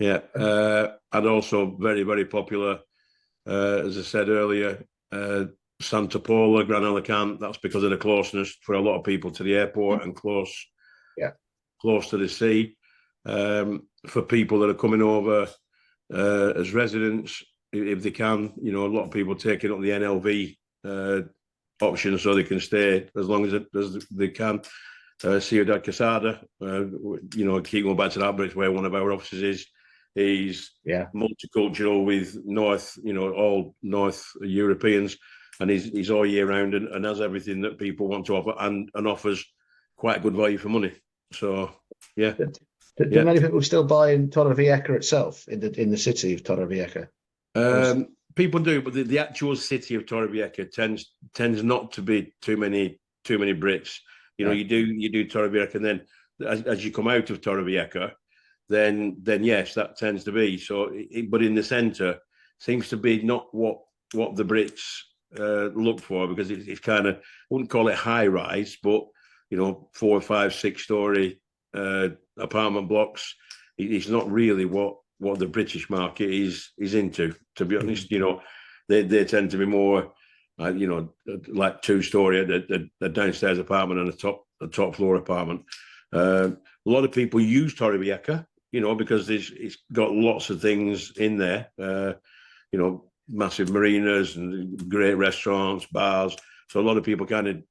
C: And also very, very popular, as I said earlier, Santa Pola, Gran Alicante. That's because of the closeness for a lot of people to the airport and close to the sea. For people that are coming over as residents, if they can. You know, a lot of people taking up the NLV option so they can stay as long as they can. Ciudad Quesada, you know, keep going back to that, but it's where one of our offices is. He's multicultural with all North Europeans, and he's all year round and has everything that people want to offer and offers quite a good value for money. So, yeah.
A: Do many people still buy in Torrevieja itself, in the city of Torrevieja?
C: People do, but the actual city of Torrevieja tends not to be too many Brits. You know, you do Torrevieja, and then as you come out of Torrevieja, then yes, that tends to be. So, but in the centre, seems to be not what the Brits look for, because it's kind of, I wouldn't call it high rise, but you know, 4, 5, 6 story apartment blocks. It's not really what the British market is into. To be honest, you know, they tend to be more, you know, like 2-story, a downstairs apartment and a top floor apartment. A lot of people use Torrevieja, you know, because it's got lots of things in there. You know, massive marinas and great restaurants, bars. So a lot of people kind of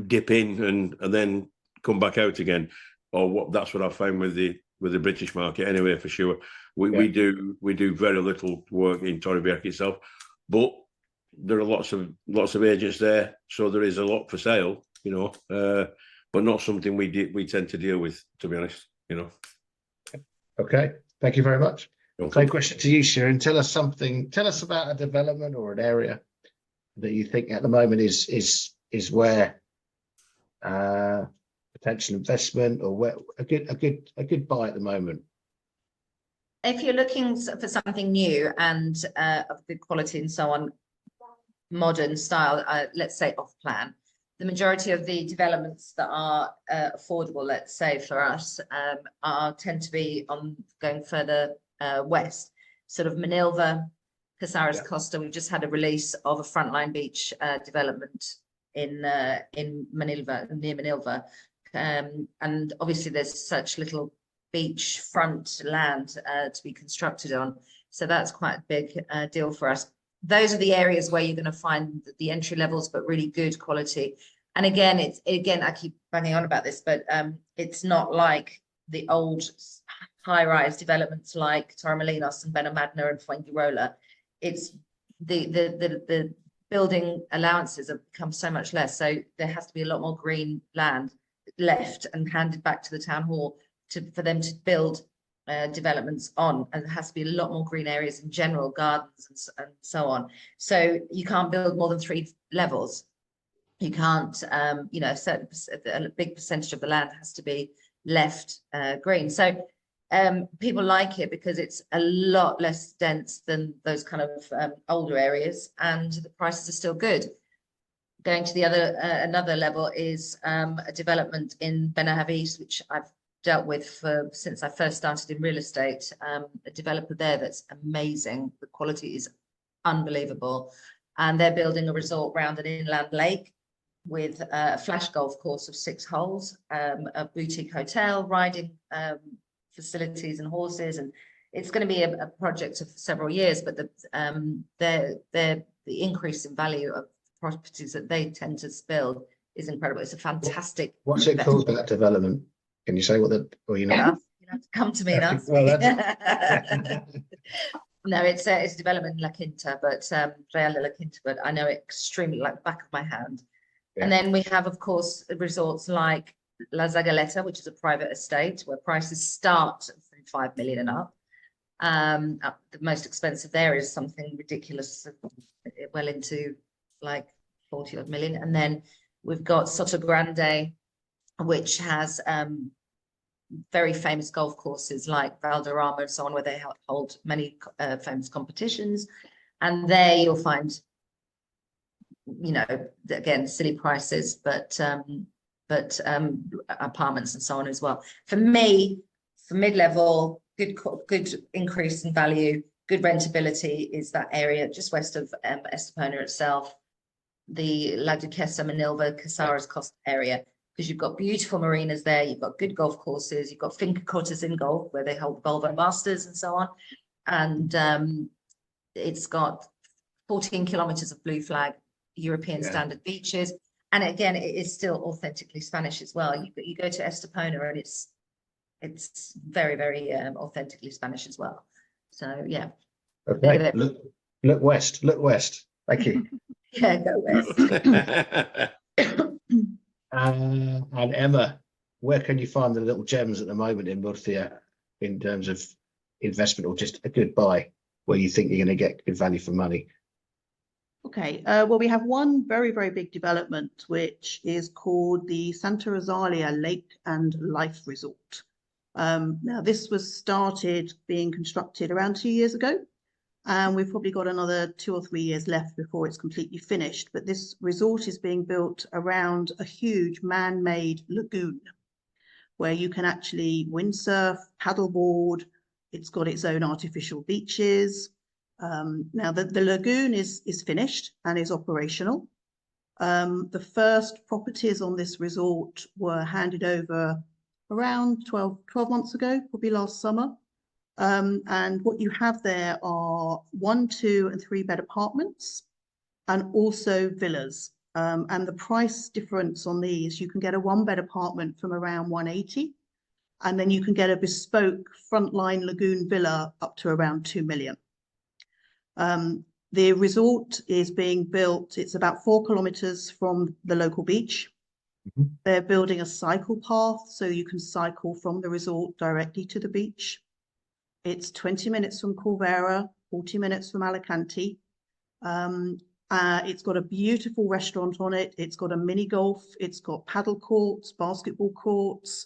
C: dip in and then come back out again. Or that's what I found with the British market anyway, for sure. We do very little work in Torrevieja itself, but there are lots of agents there, so there is a lot for sale, you know, but not something we tend to deal with, to be honest, you know.
A: Okay, thank you very much. Same question to you, Shirin. Tell us about a development or an area that you think at the moment is where potential investment, or where a good buy at the moment.
D: If you're looking for something new and of good quality and so on, modern style, let's say off plan, the majority of the developments that are affordable, let's say for us, tend to be going further west, sort of Manilva, Casares Costa. We've just had a release of a frontline beach development in Manilva, near Manilva, and obviously there's such little beachfront land to be constructed on, so that's quite a big deal for us. Those are the areas where you're going to find the entry levels, but really good quality. And again, I keep banging on about this, but it's not like the old high-rise developments like Torremolinos and Benalmádena and Fuengirola. It's the building allowances have become so much less, so there has to be a lot more green land left and handed back to the town hall for them to build developments on, and there has to be a lot more green areas in general, gardens and so on. So you can't build more than 3 levels. You can't, you know, a big percentage of the land has to be left green. So people like it because it's a lot less dense than those kind of older areas, and the prices are still good. Going to the another level is a development in Benahavis, which I've dealt with since I first started in real estate. A developer there that's amazing. The quality is unbelievable, and they're building a resort around an inland lake with a flash golf course of 6 holes, a boutique hotel, riding facilities and horses, and it's going to be a project of several years. But the increase in value of properties that they tend to build is incredible. It's a fantastic.
A: What's it called, that development? Can you say what you know?
D: You have to come to me and ask
A: Well,
D: me. No, it's a development in La Quinta, but Real de La Quinta, but I know it extremely like the back of my hand. Yeah. And then we have, of course, resorts like La Zagaleta, which is a private estate where prices start from 5 million and up. The most expensive there is something ridiculous, well into like 40 odd million. And then we've got Sotogrande, which has very famous golf courses like Valderrama and so on, where they hold many famous competitions. And there you'll find, you know, again, silly prices, but apartments and so on as well. For me, for mid-level, good increase in value, good rentability is that area just west of Estepona itself, the La Duquesa, Manilva, Casares Costa area, because you've got beautiful marinas there, you've got good golf courses, you've got Finca Cortes in Golf, where they hold Volvo Masters and so on. And It's got 14 kilometers of blue flag European
A: Yeah.
D: standard beaches. And again, it is still authentically Spanish as well. You go to Estepona and it's very, very authentically Spanish as well. So yeah.
A: Okay, look west, look west. Thank you.
D: Yeah, go west.
A: And Emma, where can you find the little gems at the moment in Murcia in terms of investment or just a good buy where you think you're going to get good value for money?
B: Okay, well, we have one very, very big development, which is called the Santa Rosalia Lake and Life Resort. Now, this was started being constructed around 2 years ago, and we've probably got another 2 or 3 years left before it's completely finished. But this resort is being built around a huge man-made lagoon where you can actually windsurf, paddleboard. It's got its own artificial beaches. Now the lagoon is finished and is operational. The first properties on this resort were handed over around 12 months ago, probably last summer. And what you have there are 1, 2, and 3 bed apartments and also villas. And the price difference on these, you can get a 1 bed apartment from around 180, and then you can get a bespoke frontline lagoon villa up to around 2 million. The resort is being built, it's about 4 kilometers from the local beach.
A: Mhm.
B: They're building a cycle path so you can cycle from the resort directly to the beach. It's 20 minutes from Corvera, 40 minutes from Alicante. It's got a beautiful restaurant on it. It's got a mini golf. It's got paddle courts, basketball courts,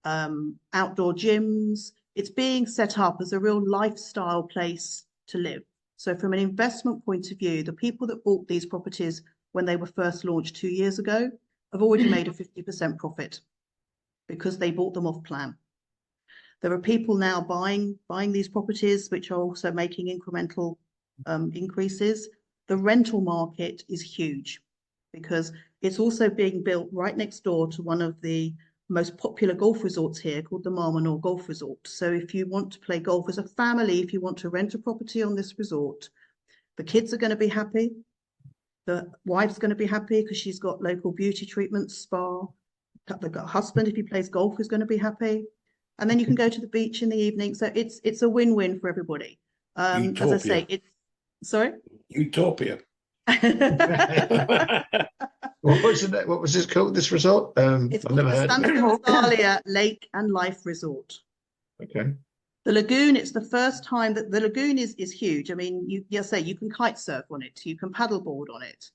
B: outdoor gyms. It's being set up as a real lifestyle place to live. So from an investment point of view, the people that bought these properties when they were first launched 2 years ago have already made a 50% profit because they bought them off plan. There are people now buying these properties, which are also making incremental increases. The rental market is huge because it's also being built right next door to one of the most popular golf resorts here called the Marmanor Golf Resort. So if you want to play golf as a family, if you want to rent a property on this resort, the kids are going to be happy. The wife's going to be happy because she's got local beauty treatments, spa. The husband, if he plays golf, is going to be happy. And then you can go to the beach in the evening. So it's a win-win for everybody. As I say, it's sorry?
C: Utopia.
A: What was this called, this resort?
B: It's
A: I've never heard of
B: Santa
A: it.
B: Rosalia Lake and Life Resort.
A: Okay.
B: The lagoon, it's the first time that the lagoon is huge. I mean, you say you can kite surf on it, you can paddleboard on it.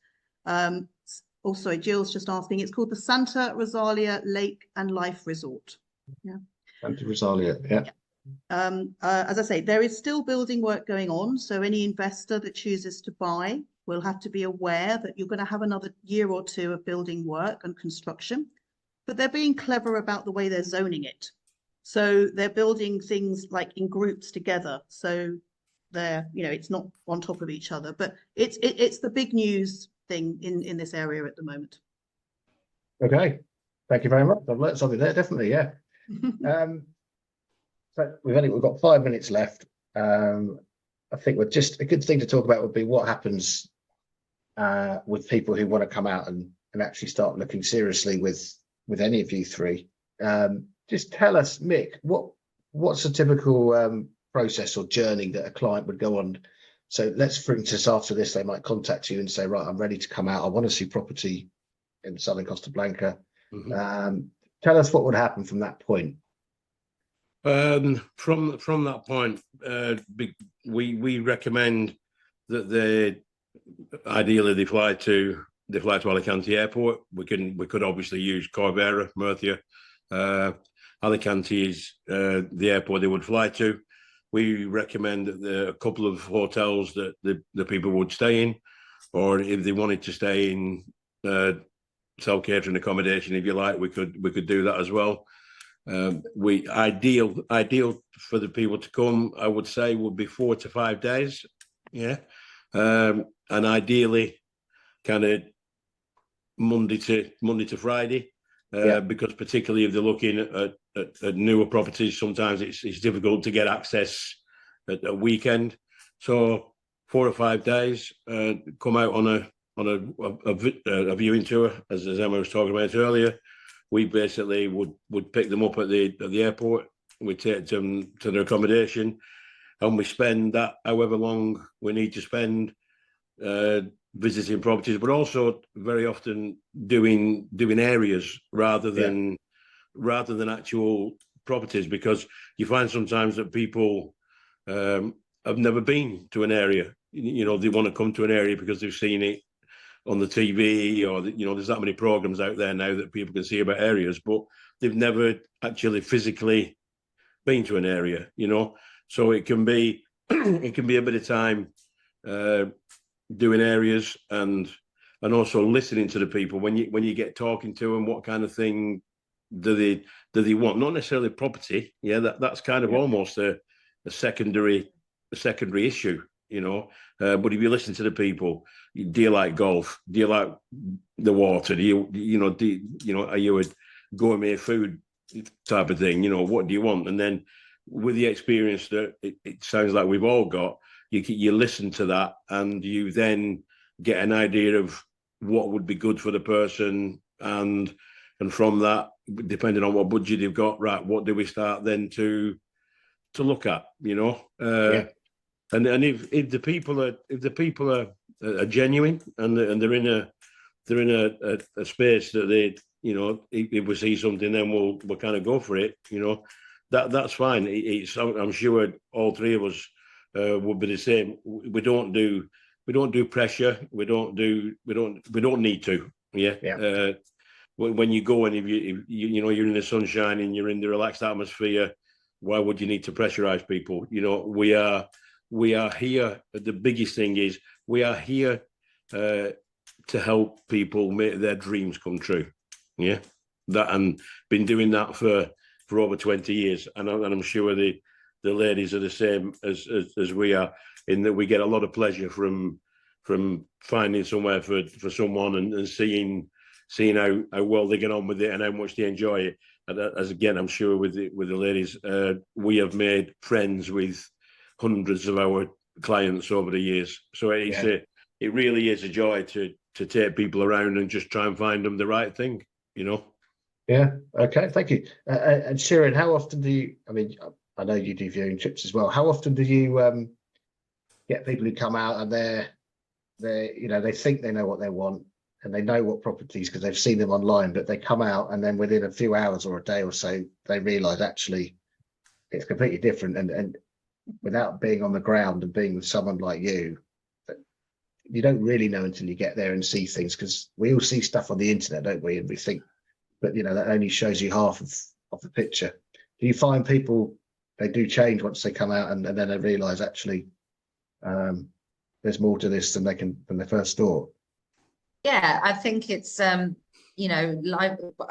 B: Also, Jill's just asking, it's called the Santa Rosalia Lake and Life Resort. Yeah.
A: Santa Rosalia, yeah.
B: As I say, there is still building work going on. So any investor that chooses to buy will have to be aware that you're going to have another year or 2 of building work and construction, but they're being clever about the way they're zoning it. So they're building things like in groups together. So they're, it's not on top of each other, but it's the big news thing in this area at the moment.
A: Okay. Thank you very much. I've learned something there, definitely, yeah. So we've got 5 minutes left. I think a good thing to talk about would be what happens with people who want to come out and actually start looking seriously with any of you three. Just tell us, Mick, what's a typical process or journey that a client would go on? So let's, for instance, after this, they might contact you and say, right, I'm ready to come out. I want to see property in southern Costa Blanca.
C: Mm-hmm.
A: Tell us what would happen from that point.
C: From that point, we recommend that ideally they fly to Alicante Airport. We could obviously use Corvera, Murcia. Alicante is the airport they would fly to. We recommend that there are a couple of hotels that the people would stay in, or if they wanted to stay in self-catering accommodation, if you like, we could do that as well. Ideal for the people to come, I would say, would be 4 to 5 days. Yeah. And ideally kind of Monday to Friday, because particularly if they're looking at newer properties, sometimes it's difficult to get access at a weekend. So 4 or 5 days, come out on a viewing tour, as Emma was talking about earlier. We basically would pick them up at the airport. We take them to their accommodation, and we spend that however long we need to spend visiting properties, but also very often doing areas rather than actual properties, because you find sometimes that people have never been to an area. You know, they want to come to an area because they've seen it on the TV, or there's that many programs out there now that people can see about areas, but they've never actually physically been to an area. So it can be it can be a bit of time doing areas and also listening to the people when you get talking to them. What kind of thing do they want? Not necessarily property. That's kind of almost a secondary issue. But if you listen to the people, do you like golf? Do you like the water? Are you a gourmet food type of thing? What do you want? And then with the experience that it sounds like we've all got, you listen to that, and you then get an idea of what would be good for the person, and from that, depending on what budget you've got, right, what do we start then to look at? And if the people are genuine and they're in a space that they, if we see something, then we'll kind of go for it. That's fine. I'm sure all three of us would be the same. We don't do pressure. We don't need to. When you go and if you're in the sunshine and you're in the relaxed atmosphere, why would you need to pressurize people? We are here. The biggest thing is we are here to help people make their dreams come true. And been doing that for over 20 years, and I'm sure the ladies are the same as we are, in that we get a lot of pleasure from finding somewhere for someone and seeing how well they get on with it and how much they enjoy it. And as again, I'm sure with the ladies, we have made friends with hundreds of our clients over the years. So it really is a joy to take people around and just try and find them the right thing.
A: Yeah. Okay. Thank you. And Shirin, how often do you? I mean, I know you do viewing trips as well. How often do you get people who come out and they think they know what they want and they know what properties because they've seen them online, but they come out and then within a few hours or a day or so they realise actually it's completely different, and without being on the ground and being with someone like you don't really know until you get there and see things, because we all see stuff on the internet, don't we? And we think, but that only shows you half of the picture. Do you find people, they do change once they come out and then they realise actually there's more to this than they first thought?
D: Yeah, I think it's I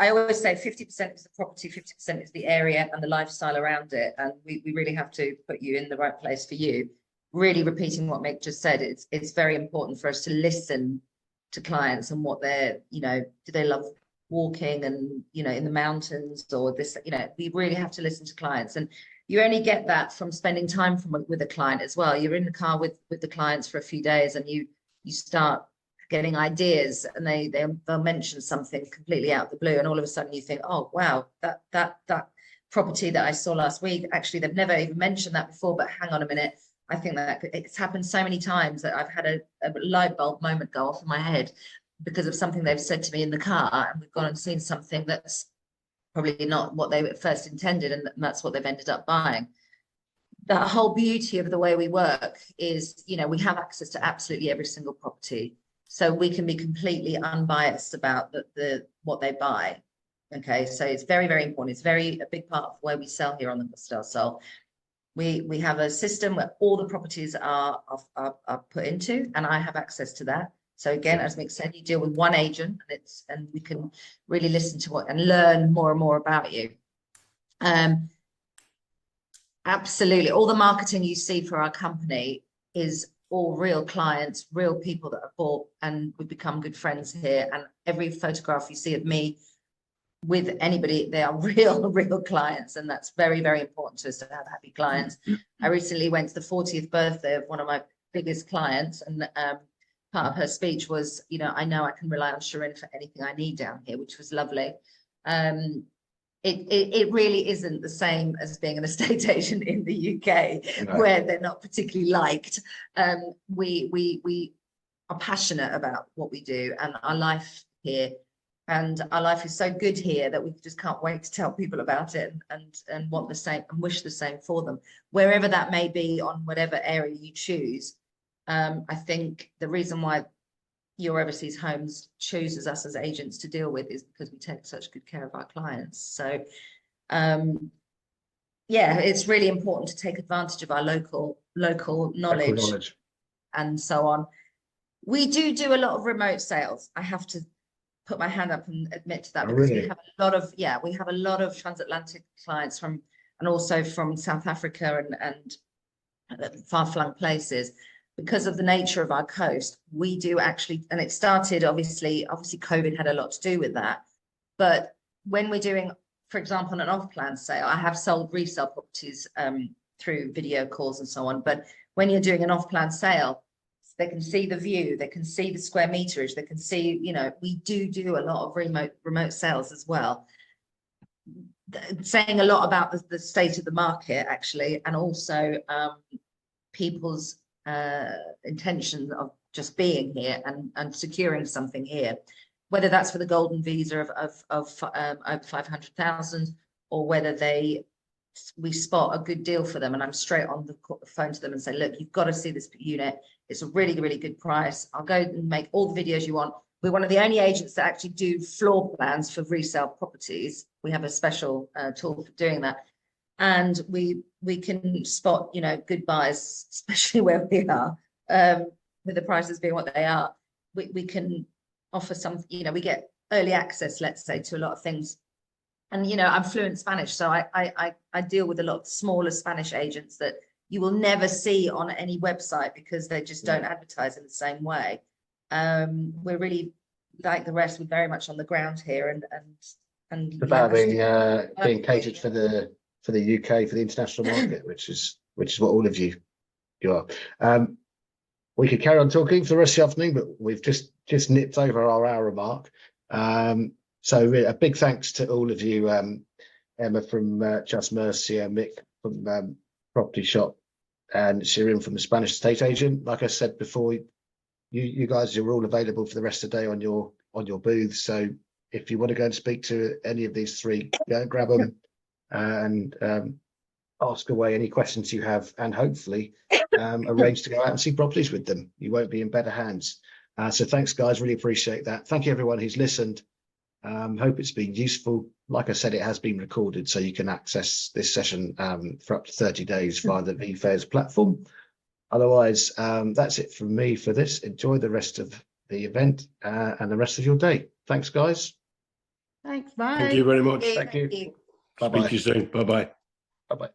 D: always say 50% is the property, 50% is the area and the lifestyle around it, and we really have to put you in the right place for you. Really repeating what Mick just said, it's very important for us to listen to clients and what they're, do they love walking and in the mountains or this, we really have to listen to clients, and you only get that from spending time with a client as well. You're in the car with the clients for a few days and you start getting ideas, and they'll mention something completely out of the blue, and all of a sudden you think, oh wow, that property that I saw last week, actually they've never even mentioned that before, but hang on a minute, I think that it's happened so many times that I've had a light bulb moment go off in my head because of something they've said to me in the car, and we've gone and seen something that's probably not what they first intended, and that's what they've ended up buying. The whole beauty of the way we work is, we have access to absolutely every single property, so we can be completely unbiased about what they buy. Okay, so it's very, very important. It's a big part of where we sell here on the Costell Sol. We have a system where all the properties are put into, and I have access to that. So again, as Mick said, you deal with one agent, and we can really listen to and learn more and more about you. Absolutely, all the marketing you see for our company is all real clients, real people that have bought, and we've become good friends here. And every photograph you see of me with anybody, they are real clients, and that's very, very important to us to have happy clients. I recently went to the 40th birthday of one of my biggest clients, and part of her speech was, you know, I know I can rely on Shirin for anything I need down here, which was lovely. It really isn't the same as being an estate agent in the UK,
A: No.
D: where they're not particularly liked. We are passionate about what we do and our life here. And our life is so good here that we just can't wait to tell people about it and want the same and wish the same for them, wherever that may be on whatever area you choose. I think the reason why Your Overseas Homes chooses us as agents to deal with is because we take such good care of our clients. So yeah, it's really important to take advantage of our local knowledge and so on. We do a lot of remote sales. I have to put my hand up and admit to that, because we have a lot of, we have a lot of transatlantic clients from, and also from South Africa and far-flung places. Because of the nature of our coast, we do actually, and it started obviously COVID had a lot to do with that. But when we're doing, for example, an off-plan sale, I have sold resale properties through video calls and so on. But when you're doing an off-plan sale, they can see the view, they can see the square meterage, they can see, you know, we do a lot of remote sales as well. Saying a lot about the state of the market, actually, and also people's intention of just being here and securing something here, whether that's for the golden visa of over 500,000, or whether we spot a good deal for them and I'm straight on the phone to them and say, look, you've got to see this unit. It's a really, really good price. I'll go and make all the videos you want. We're one of the only agents that actually do floor plans for resale properties. We have a special tool for doing that. And we can spot, you know, good buys, especially where we are, with the prices being what they are. We can offer some, you know, we get early access, let's say, to a lot of things. And, you know, I'm fluent Spanish, so I deal with a lot of smaller Spanish agents that you will never see on any website because they just don't advertise in the same way. We're really, like the rest, we're very much on the ground here, and
A: It's about being catered for the UK, for the international market, which is what all of you are. We could carry on talking for the rest of the afternoon, but we've just nipped over our hour mark. So a big thanks to all of you, Emma from Just Mercy, Mick from Property Shop, and Shirin from the Spanish Estate Agent. Like I said before, you guys are all available for the rest of the day on your booth. So if you want to go and speak to any of these three, go and grab them and ask away any questions you have, and hopefully arrange to go out and see properties with them. You won't be in better hands. So thanks, guys. Really appreciate that. Thank you, everyone who's listened. Hope it's been useful. Like I said, it has been recorded, so you can access this session for up to 30 days via the VFairs platform. Otherwise, that's it from me for this. Enjoy the rest of the event and the rest of your day. Thanks, guys.
B: Thanks. Bye.
C: Thank you very much.
A: Thank you.
C: Speak to you soon. Bye-bye.
A: Bye-bye.